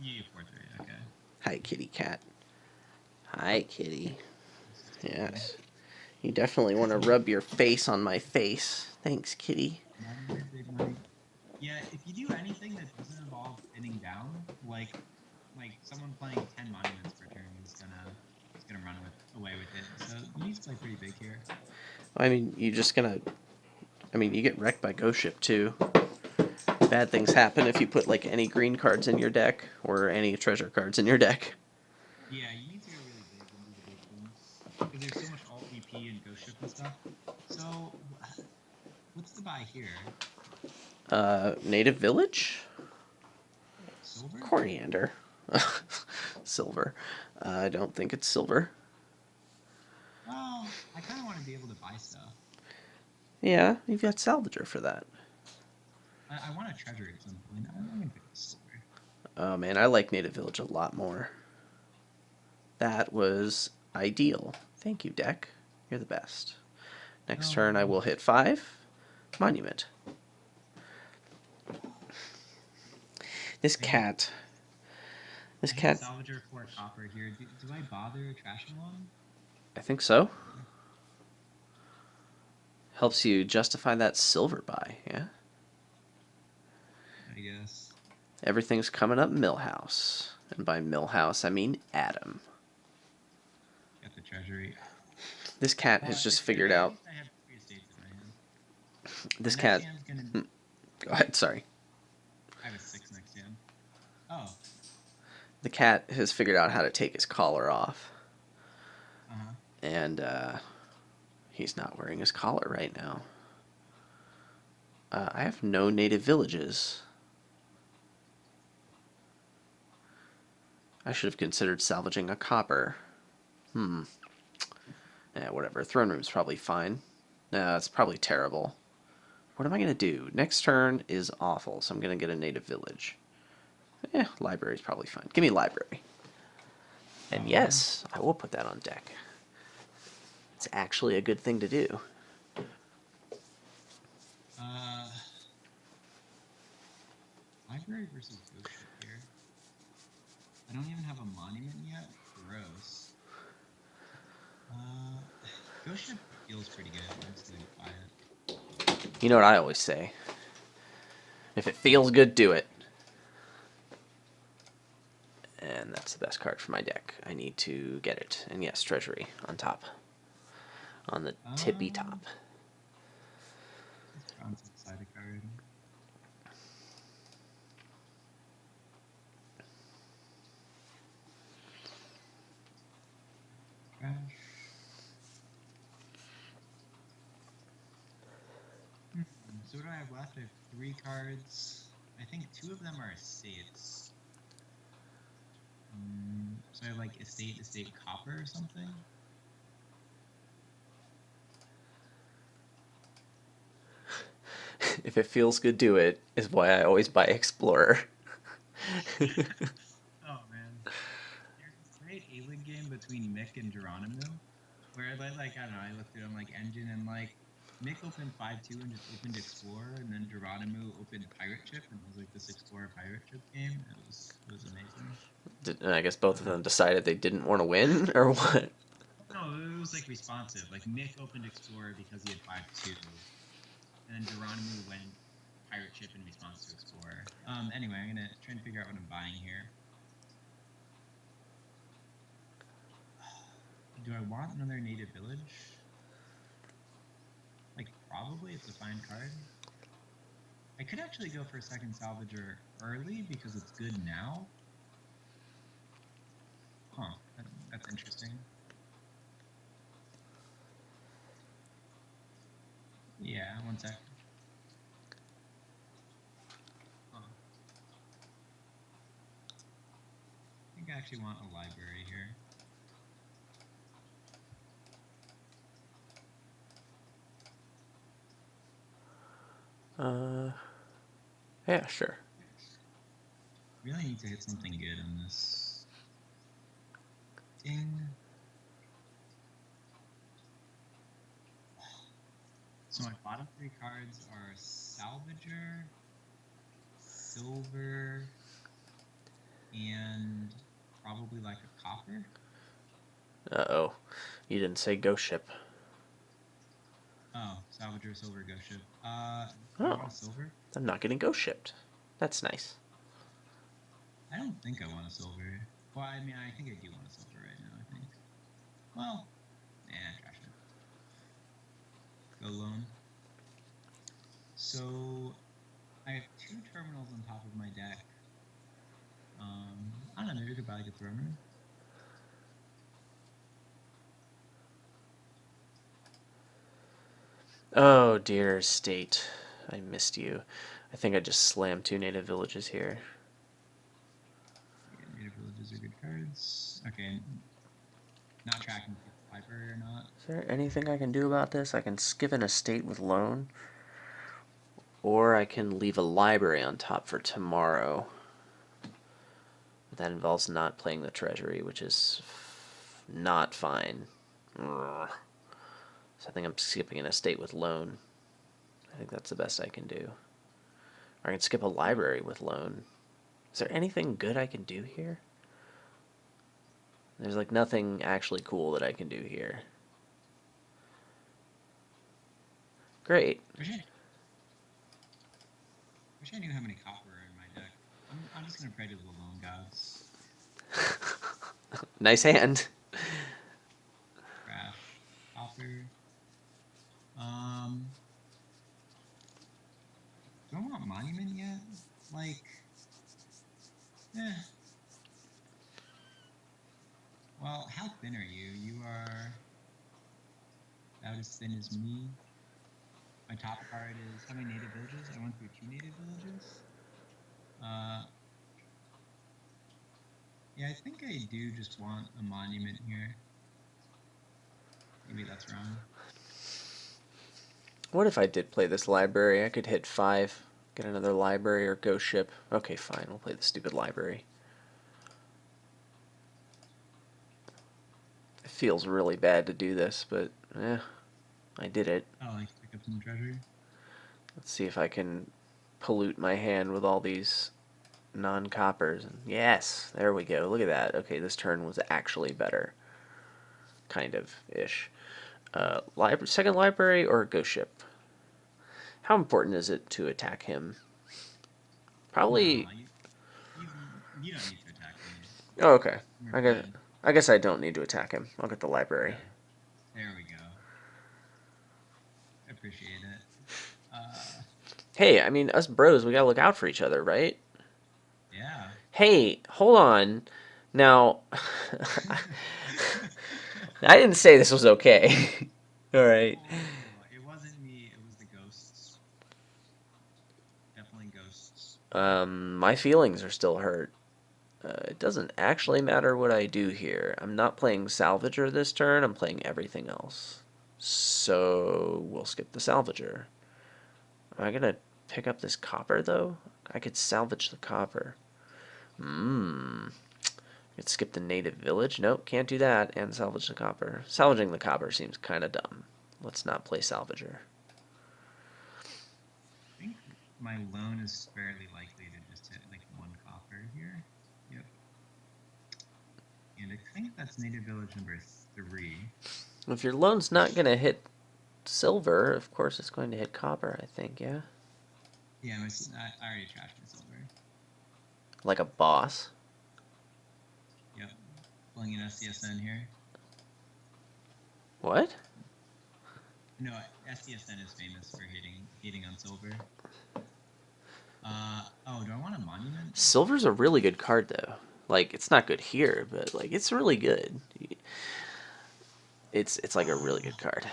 You have 4-3. Okay. Hi, kitty cat. Hi, kitty. Yes. You definitely want to rub your face on my face. Thanks, kitty. Big money. Yeah, if you do anything that doesn't involve thinning down, like someone playing 10 monuments per turn is gonna run away with it. So you need It's like pretty big here. I mean, you just gonna. I mean, you get wrecked by Ghost Ship too. Bad things happen if you put like any green cards in your deck or any treasure cards in your deck. Yeah, you need to go really big and do the big things because there's so much alt VP and Ghost Ship and stuff. So, what's the buy here? Native Village? Silver? Coriander. Silver. I don't think it's silver. Well, I kind of want to be able to buy stuff. Yeah, you've got Salvager for that. I want a treasure at some point. I'm gonna pick the silver. Oh man, I like Native Village a lot more. That was ideal. Thank you, deck. You're the best. Next turn I will hit 5. Monument. This Maybe- cat. This I hit cat. Salvager for a copper here. Do I bother trashing one? I think so. Helps you justify that silver buy, yeah? I guess. Everything's coming up Millhouse. And by Millhouse, I mean Adam. Got the treasury. This cat has just figured out. I have 3 estates in my hand. This My cat. next hand's gonna... Go ahead, sorry. I have a 6 next hand. Oh. The cat has figured out how to take his collar off. Uh-huh. And he's not wearing his collar right now. I have no native villages. I should have considered salvaging a copper. Yeah, whatever. Throne room's probably fine. No, it's probably terrible. What am I going to do? Next turn is awful, so I'm going to get a native village. Library's probably fine. Give me library. And yes, I will put that on deck. It's actually a good thing to do. Library versus Ghost Ship here. I don't even have a monument yet. Gross. Ghost Ship feels pretty good. I'm just gonna buy it. You know what I always say? If it feels good, do it. And that's the best card for my deck. I need to get it. And yes, Treasury on top. On the tippy top. It's drawn to the side of card. Trash. So what do I have left? I have 3 cards. I think 2 of them are estates. So I have like estate, copper or something. If it feels good, do it, is why I always buy Explorer. Oh man. There's this great A-League game between Mick and Geronimo, where I don't know, I looked through them like Engine and like Mick opened 5-2 and just opened Explorer, and then Geronimo opened Pirate Ship, and it was like this Explorer Pirate Ship game. It was amazing. I guess both of them decided they didn't want to win, or what? No, it was like responsive. Like Mick opened Explorer because he had 5-2, and then Geronimo went Pirate Ship in response to Explorer. Anyway, I'm gonna try and figure out what I'm buying here. Do I want another native village? Like, probably. It's a fine card. I could actually go for a second salvager early because it's good now. Huh. That's interesting. Yeah, one sec. Huh. I think I actually want a library here. Yeah, sure. Really need to hit something good on this. Ding. So my bottom 3 cards are Salvager, Silver, and probably like a copper. Uh-oh. You didn't say Ghost Ship. Oh, Salvager, Silver, Ghost Ship. Oh. Want a silver? I'm not getting Ghost Shipped. That's nice. I don't think I want a silver. Well, I mean, I think I do want a silver right now, I think. Well, trash it. Bag of Thrummer. Oh dear state, I missed you. I think I just slammed 2 native villages here. Yeah, native villages are good cards. Okay, not tracking if it's library or not. Is there anything I can do about this? I can skip an estate with loan, or I can leave a library on top for tomorrow. But that involves not playing the treasury, which is not fine. So I think I'm skipping an estate with loan. I think that's the best I can do. Or I can skip a library with loan. Is there anything good I can do here? There's like nothing actually cool that I can do here. Great. Wish I knew how many copper are in my deck. I'm just gonna pray to the lone gods. Nice hand. Crash. Copper. Do I want monument yet? Like, well, how thin are you? You are about as thin as me. My top card is how many native villages? I went through 2 native villages. Yeah, I think I do just want a monument here. Maybe that's wrong. What if I did play this library? I could hit 5, get another library, or ghost ship. Okay, fine, we'll play the stupid library. It feels really bad to do this, but I did it. Oh, like pick up some treasure? Let's see if I can pollute my hand with all these non-coppers. Yes, there we go. Look at that. Okay, this turn was actually better. Kind of-ish. Second library or ghost ship? How important is it to attack him? Probably... No, you don't need to attack me. Oh, okay. You're I guess I don't need to attack him. I'll get the library. There we go. I appreciate it. Hey, I mean, us bros, we gotta look out for each other, right? Yeah. Hey, hold on. Now, I didn't say this was okay. All right. Oh, it wasn't me. It was the ghosts. Definitely ghosts. My feelings are still hurt. It doesn't actually matter what I do here. I'm not playing Salvager this turn. I'm playing everything else. So we'll skip the Salvager. Am I gonna pick up this copper though? I could salvage the copper. I could skip the native village. Nope, can't do that and salvage the copper. Salvaging the copper seems kind of dumb. Let's not play Salvager. I think my loan is fairly likely to just hit like 1 copper here. Yep. And I think that's native village number 3. If your loan's not gonna hit silver, of course it's going to hit copper, I think, yeah? Yeah, I already trashed my silver. Like a boss. Yep. Pulling an SCSN here. What? No, SCSN is famous for hitting on silver. Oh, do I want a monument? Silver's a really good card, though. Like, it's not good here, but, like, it's really good. It's like a really good card.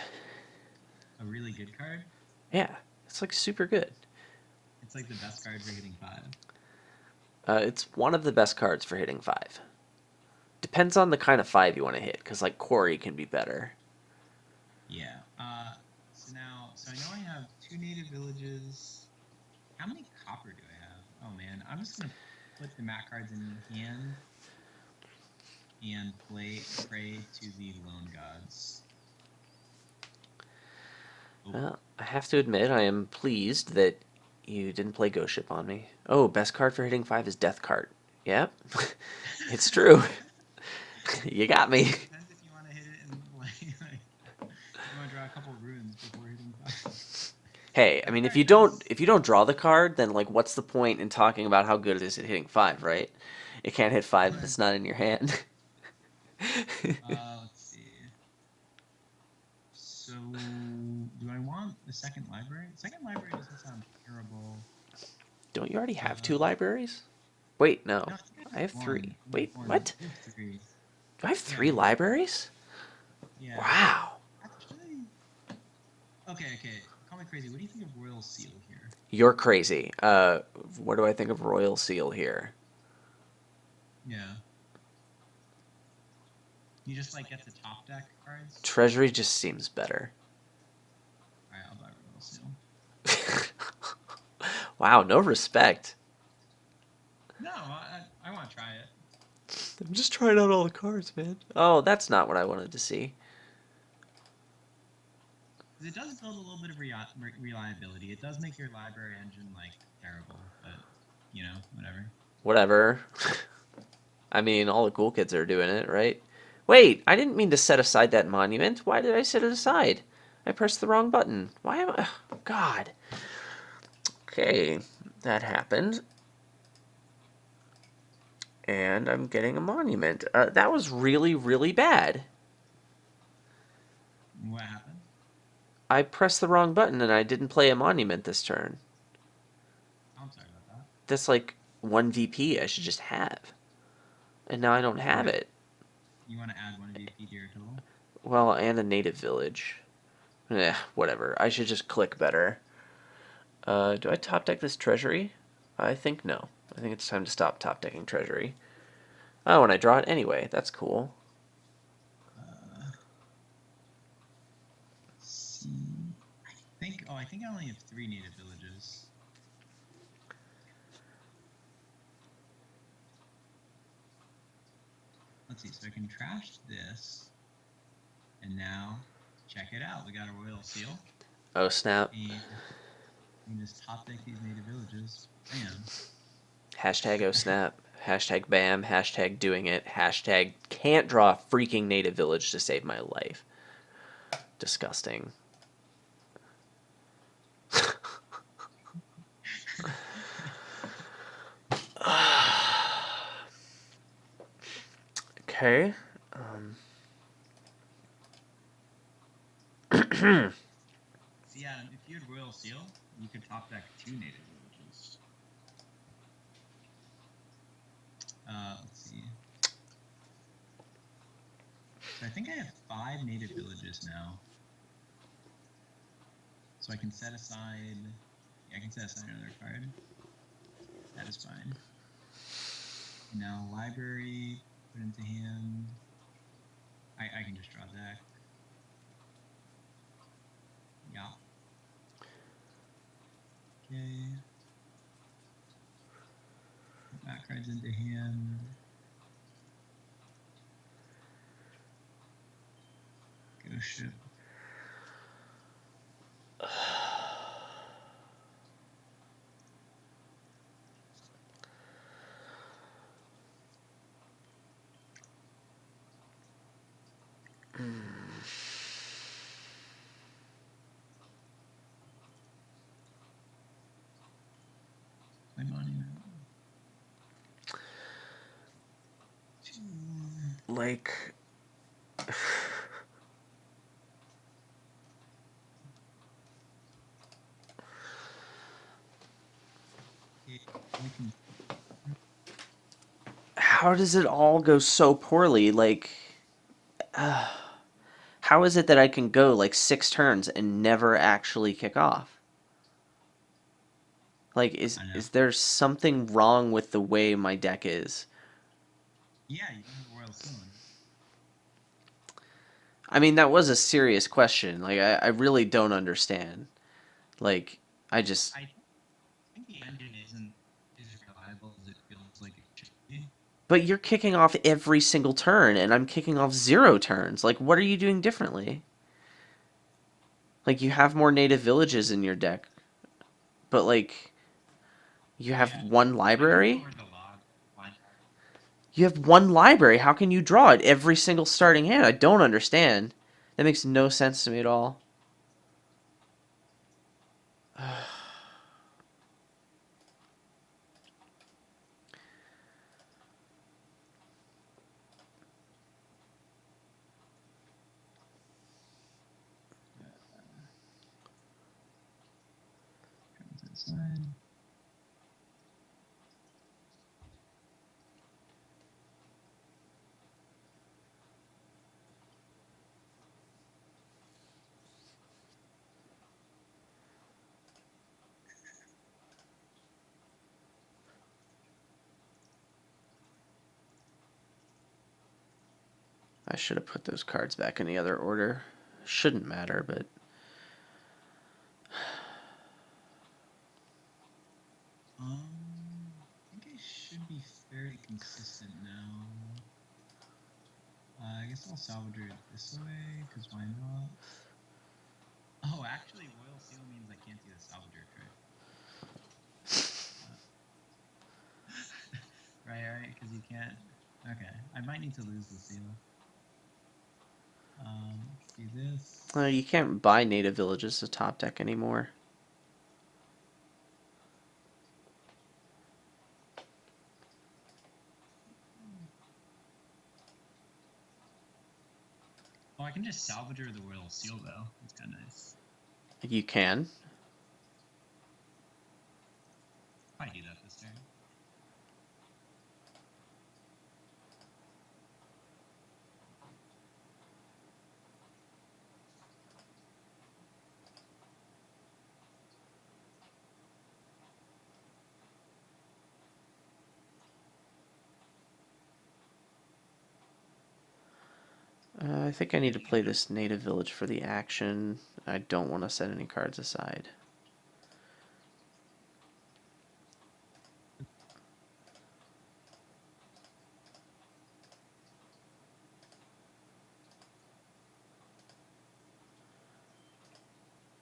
A really good card? Yeah, it's, like, super good. It's like the best card for hitting 5. It's one of the best cards for hitting 5. Depends on the kind of 5 you want to hit, because, like, Quarry can be better. Yeah. So I know I have 2 native villages. How many copper do I have? Oh man, I'm just gonna put the mat cards in hand and pray to the lone gods. Oh. Well, I have to admit, I am pleased that you didn't play Ghost Ship on me. Oh, best card for hitting 5 is Death Cart. Yep, it's true. You got me. Depends if you want to hit it in like you want to draw a couple runes before hitting 5. Hey, I mean, if you don't draw the card, then like, what's the point in talking about how good it is at hitting 5, right? It can't hit 5 if it's not in your hand. Let's see. So, do I want the second library? The second library doesn't sound terrible. Don't you already have 2 libraries? Wait, no. No, I think I have One. three. You have Wait, one. what? You have three. Do I have Yeah. three libraries? Yeah. Wow. Actually. Okay. Call me crazy. What do you think of Royal Seal here? You're crazy. What do I think of Royal Seal here? Yeah. You just like get the top deck cards. Treasury just seems better. All right, I'll buy Royal Seal. Wow, no respect. No, I want to try it. I'm just trying out all the cards, man. Oh, that's not what I wanted to see. Because it does build a little bit of reliability. It does make your library engine like terrible, but you know, whatever. Whatever. I mean, all the cool kids are doing it, right? Wait, I didn't mean to set aside that monument. Why did I set it aside? I pressed the wrong button. Why am I... Oh, God. Okay, that happened. And I'm getting a monument. That was really, really bad. What happened? I pressed the wrong button and I didn't play a monument this turn. I'm sorry about that. That's like 1 VP I should just have. And now I don't have it. You want to add 1 VP to your total? Well, and a native village. Whatever. I should just click better. Do I top deck this treasury? I think no. I think it's time to stop top decking treasury. Oh, and I draw it anyway. That's cool. See, I think I only have 3 native villages. Let's see. So I can trash this, and now check it out. We got a Royal Seal. Oh, snap. And you can just top deck these native villages. Bam. Hashtag oh snap. Hashtag bam. Hashtag doing it. Hashtag can't draw a freaking native village to save my life. Disgusting. Okay. So yeah, if you had Royal Seal, you could top deck 2 native villages. Let's see. So I think I have 5 native villages now. So I can set aside... Yeah, I can set aside another card. That is fine. And now library, put into hand. I can just draw deck. Yeah. Okay. Put that cards into hand. Go ship. My monument. Like... We can... How does it all go so poorly? Like... how is it that I can go like 6 turns and never actually kick off? Like, is there something wrong with the way my deck is? Yeah, you don't have Royal Seal. I mean, that was a serious question. Like, I really don't understand. Like, I I think the engine isn't as reliable as it feels like it should be. But you're kicking off every single turn, and I'm kicking off 0 turns. Like, what are you doing differently? Like, you have more native villages in your deck. But, like, you have 1 library? You have 1 library. How can you draw it every single starting hand? I don't understand. That makes no sense to me at all. Comes inside. I should have put those cards back in the other order. Shouldn't matter, but I think I should be fairly consistent now. I guess I'll salvager it this way, because why not? Oh, actually, Royal Seal means I can't do the salvager trick. Right, because you can't... Okay, I might need to lose the seal. Let's do this. you can't buy native villages to top deck anymore. Oh, I can just salvager the Royal Seal, though. That's kind of nice. You can. I do that this turn. I think I need to play this native village for the action. I don't want to set any cards aside.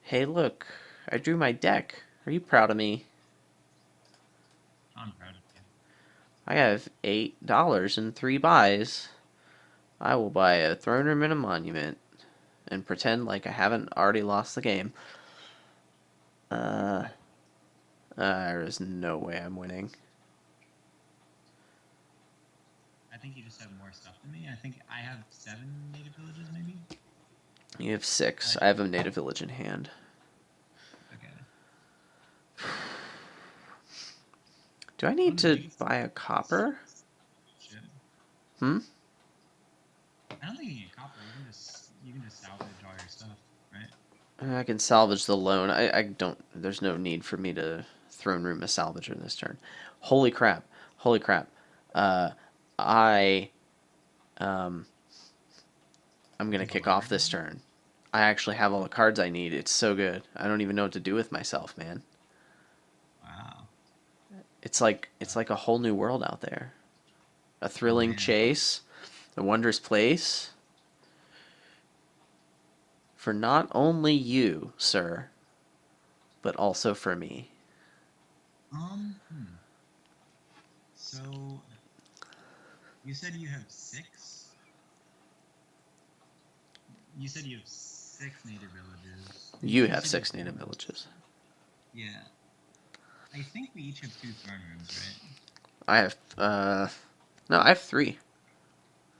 Hey, look, I drew my deck. Are you proud of me? I'm proud of you. I have $8 and 3 buys. I will buy a throne room and a monument and pretend like I haven't already lost the game. There is no way I'm winning. I think you just have more stuff than me. I think I have 7 native villages, maybe? You have 6. I have a native village in hand. Okay. Do I need to buy a copper? Shit. Hmm? I don't think you need copper. You can just salvage all your stuff, right? I can salvage the loan. I don't... There's no need for me to throne room a salvager this turn. Holy crap. Holy crap. I'm going to kick off this turn. I actually have all the cards I need. It's so good. I don't even know what to do with myself, man. Wow. It's like a whole new world out there. A thrilling chase, a wondrous place. For not only you, sir, but also for me. So, you said you have 6? You said you have 6 native villages. You have 6 native villages. Yeah. I think we each have 2 throne rooms, right? I have, no, I have 3.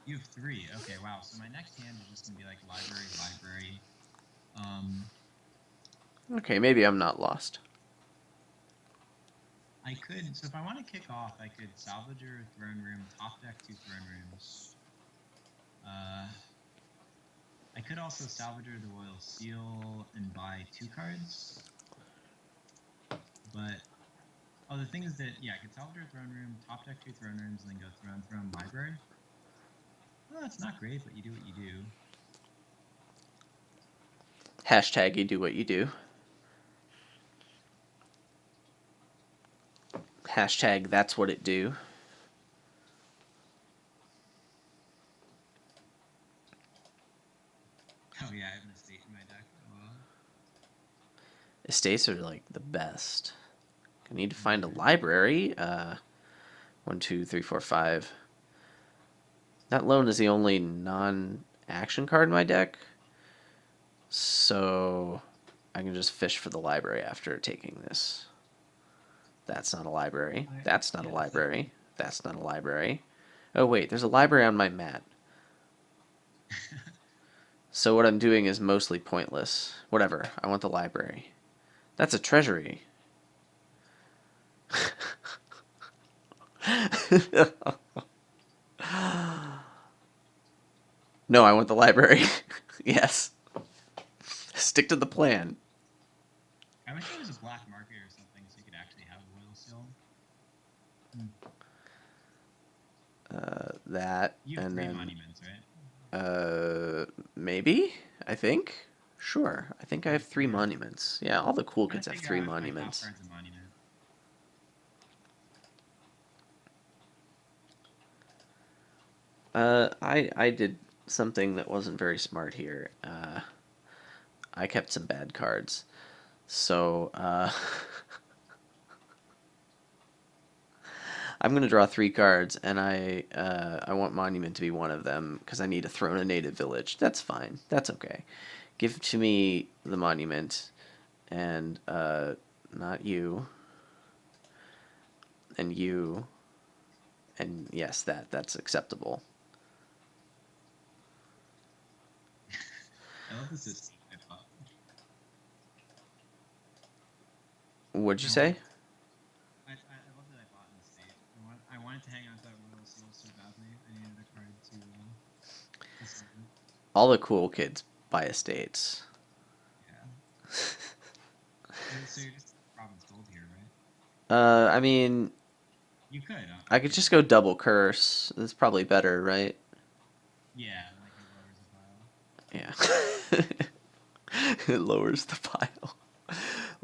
You have 3. Okay, wow. So my next hand is just going to be like library. Okay, maybe I'm not lost. I could, so if I want to kick off, I could salvager a throne room, top deck 2 throne rooms. I could also salvager the Royal Seal and buy 2 cards. But, oh, the thing is that, yeah, I could salvager a throne room, top deck 2 throne rooms, and then go throne, library. Well, that's not great, but you do what you do. Hashtag you do what you do. Hashtag that's what it do. Oh yeah, I have an estate in my deck. Estates are like the best. I need to find a library. 1, 2, 3, 4, 5. That loan is the only non-action card in my deck. So I can just fish for the library after taking this. That's not a library. That's not a library. That's not a library. Oh wait, there's a library on my mat. So what I'm doing is mostly pointless. Whatever, I want the library. That's a treasury. No, I want the library. Yes. Stick to the plan. I wish there was a black market or something so you could actually have Royal Seal. That You have and 3 then monuments, right? Maybe? I think? Sure. I think I have 3 Yeah. monuments. Yeah, all the cool Trying kids to have figure 3 out if my top monuments. card's a monument. I did something that wasn't very smart here. I kept some bad cards. So, I'm gonna draw 3 cards, and I want Monument to be one of them because I need to throw in a native village. That's fine. That's okay. Give to me the Monument, and not you, and you, and yes, that's acceptable. I love the system. I thought. What'd you I want. say? I love that I bought an estate. I wanted to hang on to that royal seal so badly. I needed a card to save it. All the cool kids buy estates. Yeah. So you're just province gold here, right? I mean, You could. I I'm could just kidding. go double curse. That's probably better, right? Yeah, like it lowers the pile. Yeah. It lowers the pile.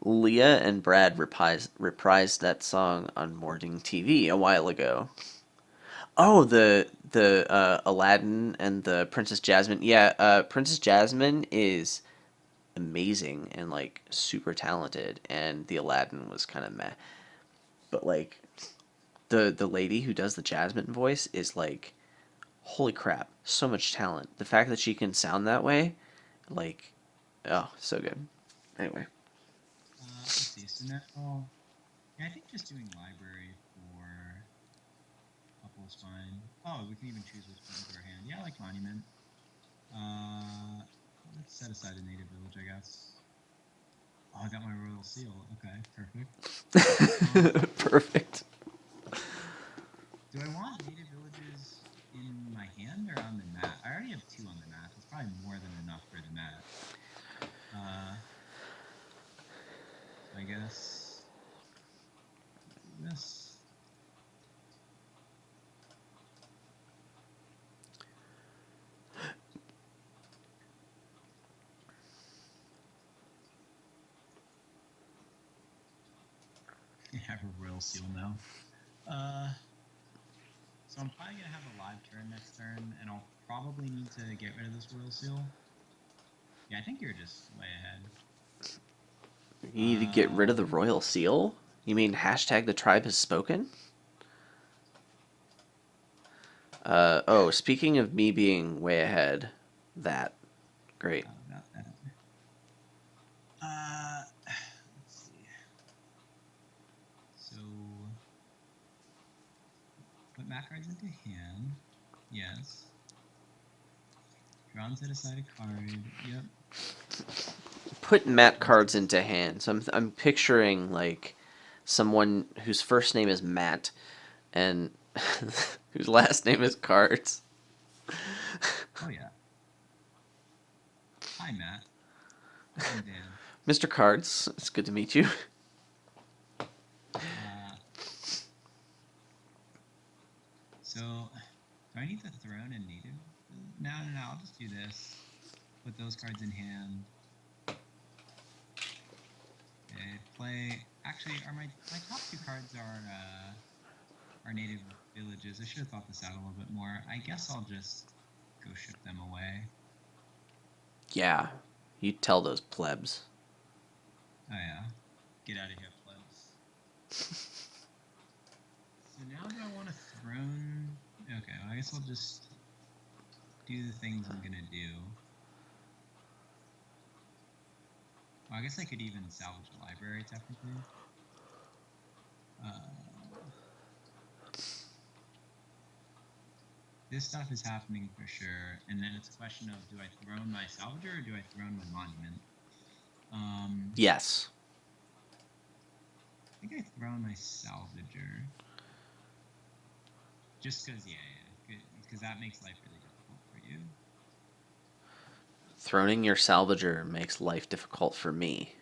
Leah and Brad reprised that song on morning TV a while ago. Oh, the Aladdin and the Princess Jasmine. Yeah, Princess Jasmine is amazing and like super talented, and the Aladdin was kind of meh. But like the lady who does the Jasmine voice is like, holy crap, so much talent. The fact that she can sound that way, like, oh, so good. Anyway, Let's see. So now, yeah, I think just doing library for couple is fine. Oh, we can even choose which one to our hand. Yeah, I like monument. Uh, let's set aside a native village, I guess. Oh, I got my royal seal. Okay, perfect. perfect. Do I want native villages in my hand or on the mat? I already have 2 on the mat. That's probably more than enough for the mat. So I guess do this. I have a royal seal now. So I'm probably gonna have a live turn next turn, and I'll probably need to get rid of this royal seal. Yeah, I think you're just way ahead. You need to get rid of the Um, royal seal? You mean hashtag the tribe has spoken? Oh, speaking of me being way ahead, that. Great. How about that? Let's see. So, put mat cards into hand. Yes. Drawn set aside a card. Yep. Put mat cards into hand. So I'm picturing like someone whose first name is Matt and whose last name is Cards. Oh yeah. Hi, Matt. I'm Dan. Mr. Cards, it's good to meet you. Uh, so, do I need the throne and native? No. I'll just do this. Put those cards in hand. Okay. Play. Actually, are my top 2 cards are native villages. I should have thought this out a little bit more. I guess I'll just go ship them away. Yeah, you tell those plebs. Oh yeah. Get out of here, plebs. So now do I want a throne? Okay, well, I guess I'll just do the things I'm gonna do. Well, I guess I could even salvage a library, technically. This stuff is happening for sure, and then it's a question of, do I throne my salvager or do I throne my monument? Yes. I think I throne my salvager. Just because, yeah, because that makes life really difficult for you. Throning your salvager makes life difficult for me.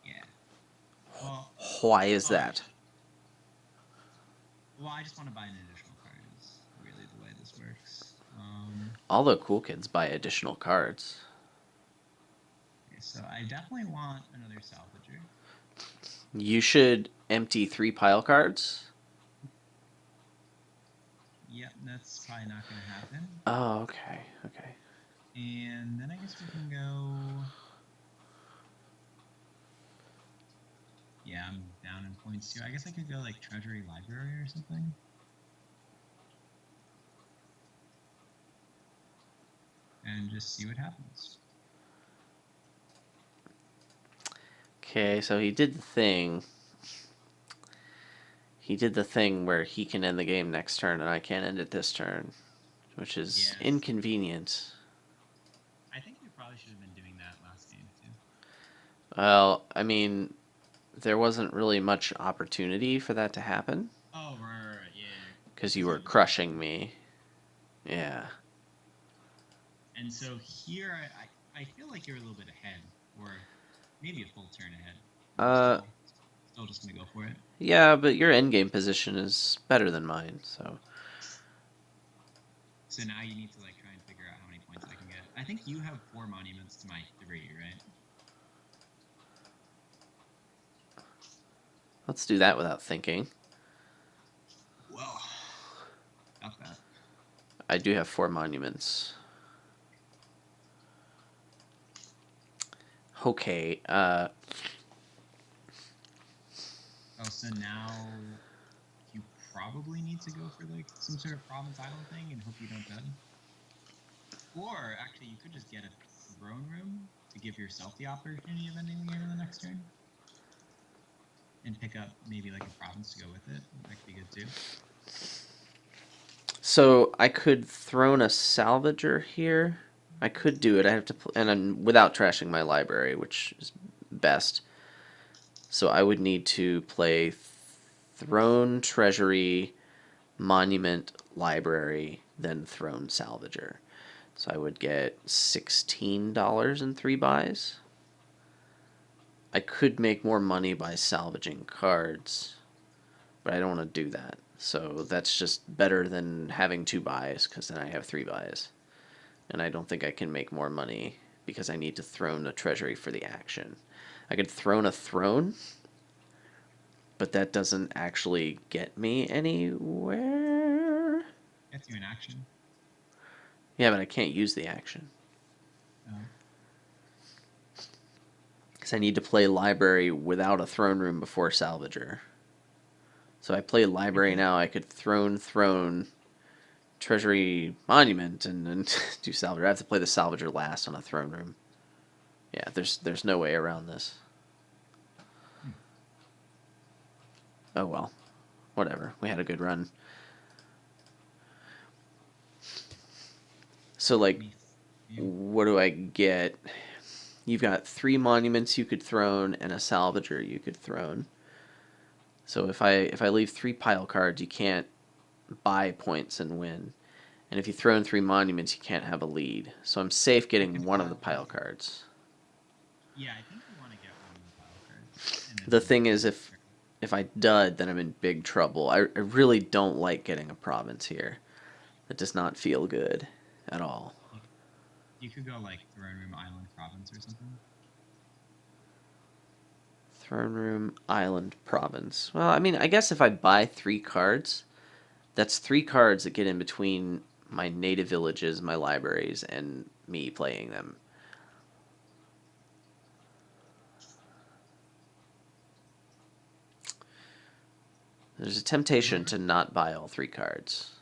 Yeah. Well, Why is oh, that? well, I just want to buy an additional card. Is really the way this works. all the cool kids buy additional cards. Okay, so I definitely want another salvager. You should empty 3 pile cards. Yep, that's probably not going to happen. Oh, okay, okay. And then I guess we can go... Yeah, I'm down in points too. I guess I could go like Treasury Library or something. And just see what happens. Okay, so he did the thing. He did the thing where he can end the game next turn and I can't end it this turn, which is Yes. inconvenient. I think we probably should have been doing that last game too. Well, I mean, there wasn't really much opportunity for that to happen. Oh, right, yeah. Because you were crushing me. Yeah. And so here, I feel like you're a little bit ahead, or maybe a full turn ahead. Still just gonna go for it. Yeah, but your endgame position is better than mine, so. So now you need to like try and figure out how many points I can get. I think you have 4 monuments to my 3, right? Let's do that without thinking. Well, not that. I do have 4 monuments. Okay, Oh, so now you probably need to go for like some sort of Province Island thing and hope you don't die. Or actually, you could just get a throne room to give yourself the opportunity of ending the game in the next turn. And pick up maybe like a province to go with it. That could be good too. so I could throne a salvager here. I could do it. I have to, and I'm without trashing my library, which is best. So I would need to play throne, treasury, monument, library, then throne, salvager. So I would get $16 in 3 buys. I could make more money by salvaging cards, but I don't want to do that. So that's just better than having 2 buys, because then I have 3 buys. And I don't think I can make more money because I need to throne a treasury for the action. I could throne a throne, but that doesn't actually get me anywhere. Gets you an action. Yeah, but I can't use the action. Because I need to play library without a throne room before salvager. So I play library now, I could throne, treasury, monument, and do salvager. I have to play the salvager last on a throne room. Yeah, there's no way around this. Oh well. Whatever. We had a good run. So, like, what do I get? You've got 3 monuments you could throne and a salvager you could throne. So if I leave 3 pile cards, you can't buy points and win. And if you throw in 3 monuments, you can't have a lead. So I'm safe getting one of the pile cards. Yeah, I think you want to get one of the pile cards. The thing is, if I dud, then I'm in big trouble. I really don't like getting a province here. It does not feel good at all. You could go like Throne Room Island Province or something. Throne Room Island Province. Well, I mean, I guess if I buy 3 cards, that's 3 cards that get in between my native villages, my libraries, and me playing them. There's a temptation to not buy all 3 cards.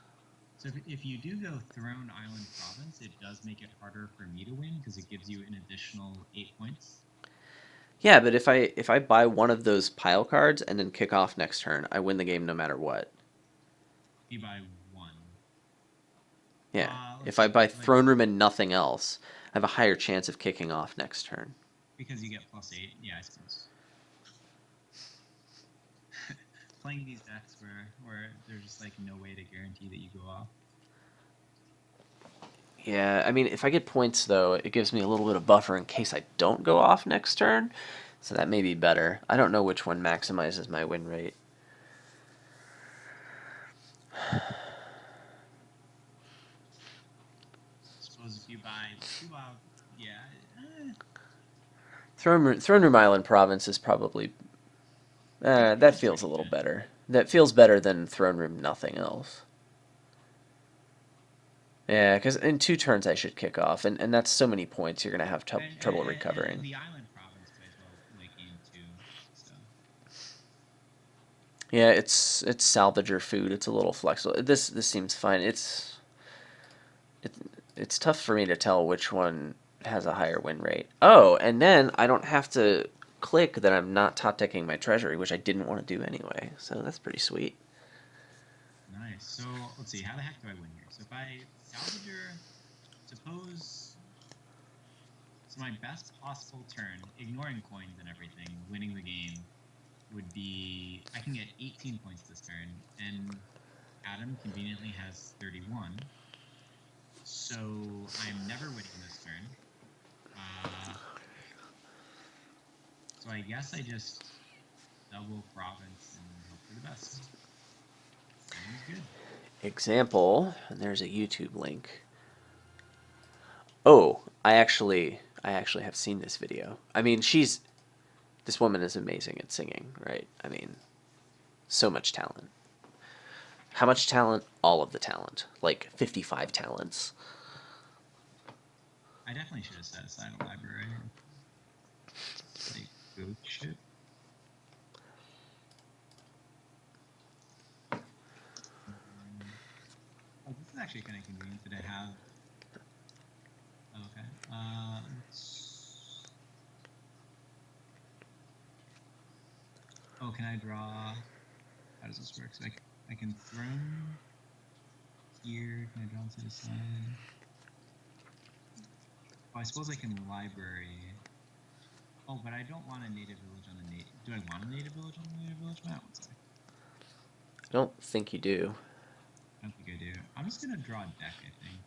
So if you do go Throne Island Province, it does make it harder for me to win because it gives you an additional 8 points. Yeah, but if I buy one of those pile cards and then kick off next turn, I win the game no matter what. You buy 1. Yeah. If I buy Throne Room and nothing else, I have a higher chance of kicking off next turn. Because you get +8, yeah, I suppose. Playing these decks where there's just like no way to guarantee that you go off. Yeah, I mean, if I get points, though, it gives me a little bit of buffer in case I don't go off next turn. So that may be better. I don't know which one maximizes my win rate. by 2 out. Yeah. Throne Room Island province is probably that Feels feels a pretty little good. better. That feels better than Throne Room nothing else. Yeah, because in 2 turns I should kick off, and that's so many points you're gonna have trouble And recovering. the island province plays well late game too. So Yeah, it's salvager food. It's a little flexible. This seems fine. It, it's tough for me to tell which one has a higher win rate. Oh, and then I don't have to click that I'm not top decking my treasury, which I didn't want to do anyway. So that's pretty sweet. nice. So let's see. How the heck do I win here? So if I salvager, suppose. So my best possible turn, ignoring coins and everything, winning the game, would be I can get 18 points this turn, and Adam conveniently has 31. So I'm never winning this turn. So I guess I just double province and hope for the best. Seems good. Example, and there's a YouTube link. Oh, I actually have seen this video. I mean, this woman is amazing at singing, right? I mean, so much talent. How much talent? All of the talent. Like 55 talents. I definitely should have set aside a library. Like goat shit. Oh, this is actually kind of convenient that I have. Oh, okay. Oh, can I draw? How does this work? So I can throne here. Can I draw to the side? Oh, I suppose I can library. Oh, but I don't want a native village on the native. Do I want a native village on the native village map? One sec. I don't think you do. I don't think I do. I'm just gonna draw a deck. I think.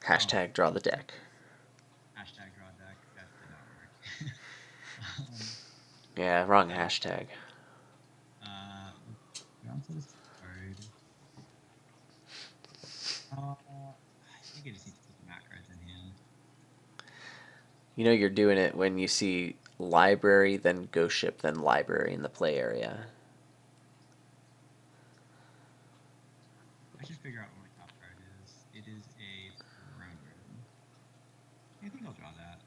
Hashtag draw the deck. Hashtag draw deck. That did not work. Yeah, wrong hashtag. Down to this card. I think I just need to put the mat cards in hand. You know you're doing it when you see library, then ghost ship, then library in the play area. I should figure out what my top card is. It is a throne room. I think I'll draw that.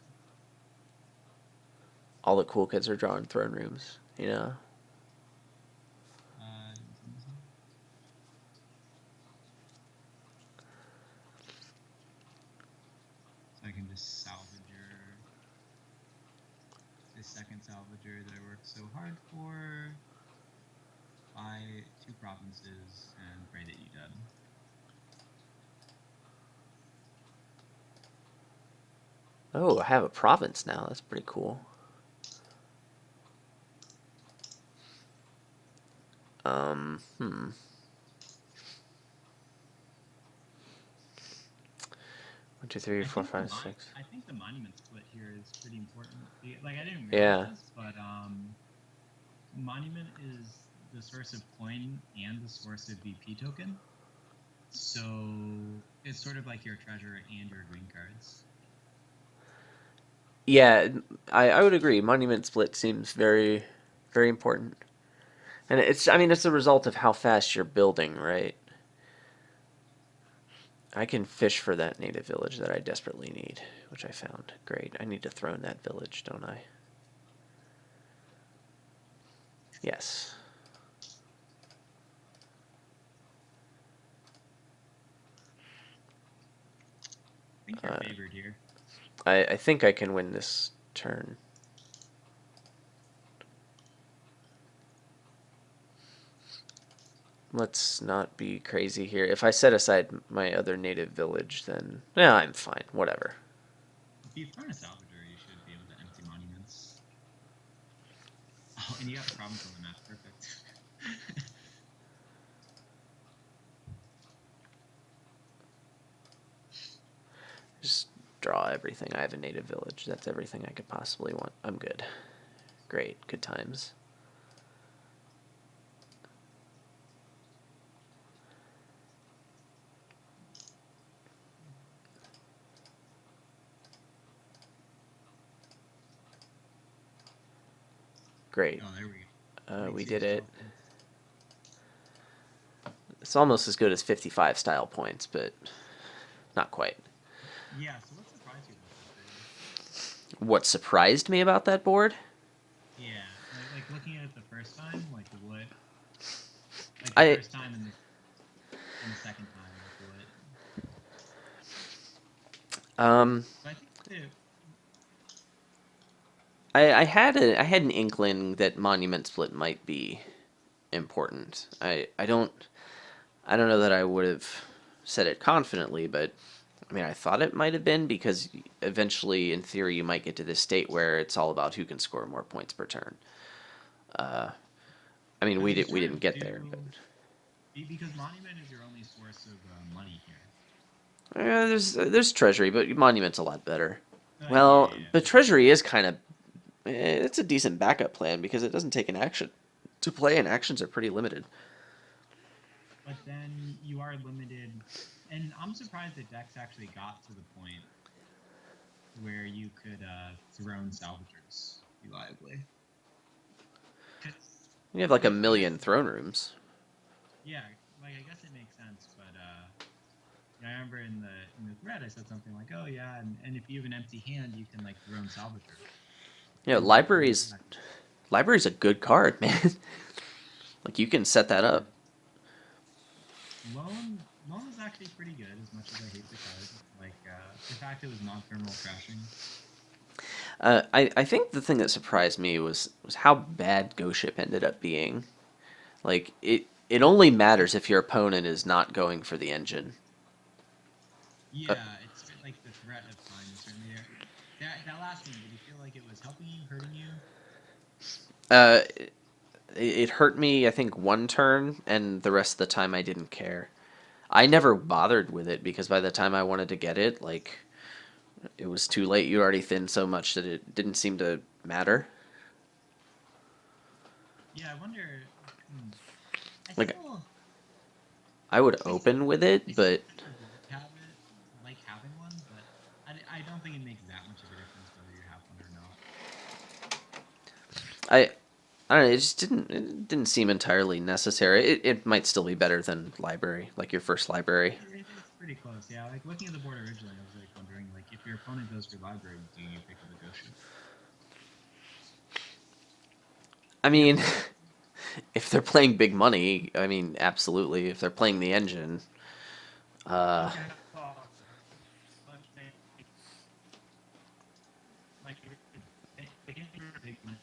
All the cool kids are drawing throne rooms, you know? So I can just salvager this second salvager that I worked so hard for. Buy 2 provinces and pray that you dead. Oh, I have a province now. That's pretty cool. Hmm. 1, 2, 3, 4, 5, 6. I think the monument split here is pretty important. Like I didn't Yeah. realize this, but monument is the source of coin and the source of VP token. So it's sort of like your treasure and your green cards. Yeah, I would agree. Monument split seems very, very important. And I mean, it's a result of how fast you're building, right? I can fish for that native village that I desperately need, which I found. Great. I need to throne that village, don't I? Yes. I think you're favored here. I think I can win this turn. Let's not be crazy here. If I set aside my other native village, then yeah, I'm fine. Whatever. If you've thrown a salvager, you should be able to empty monuments. Oh, and you got problems on the map. Perfect. Just draw everything. I have a native village. That's everything I could possibly want. I'm good. Great. Good times. Great. Oh, there we go. We Makes did it. yourself- It's almost as good as 55 style points, but not quite. Yeah. So what surprised you about that? What surprised me about that board? Yeah, like looking at it the first time, like what, like the I first time and the second time, like what. um So I think the I had an inkling that Monument Split might be important. I don't know that I would have said it confidently, but I mean I thought it might have been because eventually, in theory, you might get to this state where it's all about who can score more points per turn. Uh, I mean but you we sort didn't of get there, but do because monument is your only source of money here. there's Treasury, but Monument's a lot better. Yeah, Well, yeah. but Treasury is kind of it's a decent backup plan because it doesn't take an action to play, and actions are pretty limited. But then you are limited, and I'm surprised that decks actually got to the point where you could throne salvagers reliably. 'Cause, You have like a I guess, million throne rooms. yeah, like I guess it makes sense, but I remember in the thread I said something like, "Oh yeah, and if you have an empty hand, you can like throw in Salvager." Yeah, And like, library's a good card, man. Like you can set that yeah, up. loan is actually pretty good. As much as I hate the card, like the fact it was non-thermal crashing. I think the thing that surprised me was how bad Ghost Ship ended up being. Like it only matters if your opponent is not going for the engine. Uh, Yeah, it's like the threat of time is certainly there. That last game, did you feel like it was helping you, hurting you? uh, it hurt me, I think, one turn, and the rest of the time I didn't care. I never bothered with it because by the time I wanted to get it, like it was too late. You already thinned so much that it didn't seem to matter. Yeah, I wonder. Hmm, I Like still, I would I still, open with I it, still but kind of have it, like having one, but I don't think it makes that much of a difference whether you have one or not. I I don't know. It didn't seem entirely necessary. It might still be better than library, like your first library. It's pretty close, yeah. Like looking at the board originally, I was like wondering, like, if your opponent goes for library, do you pick up a ghost ship? I Yeah. mean, if they're playing big money, I mean, absolutely. If they're playing the engine, uh, Okay. But like, if you're a big money,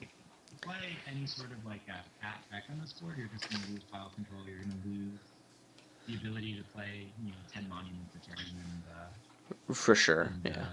if you play any sort of like a cat back on this board, you're just going to lose pile control. You're going to lose the ability to play, 10 monuments a turn for sure, and yeah.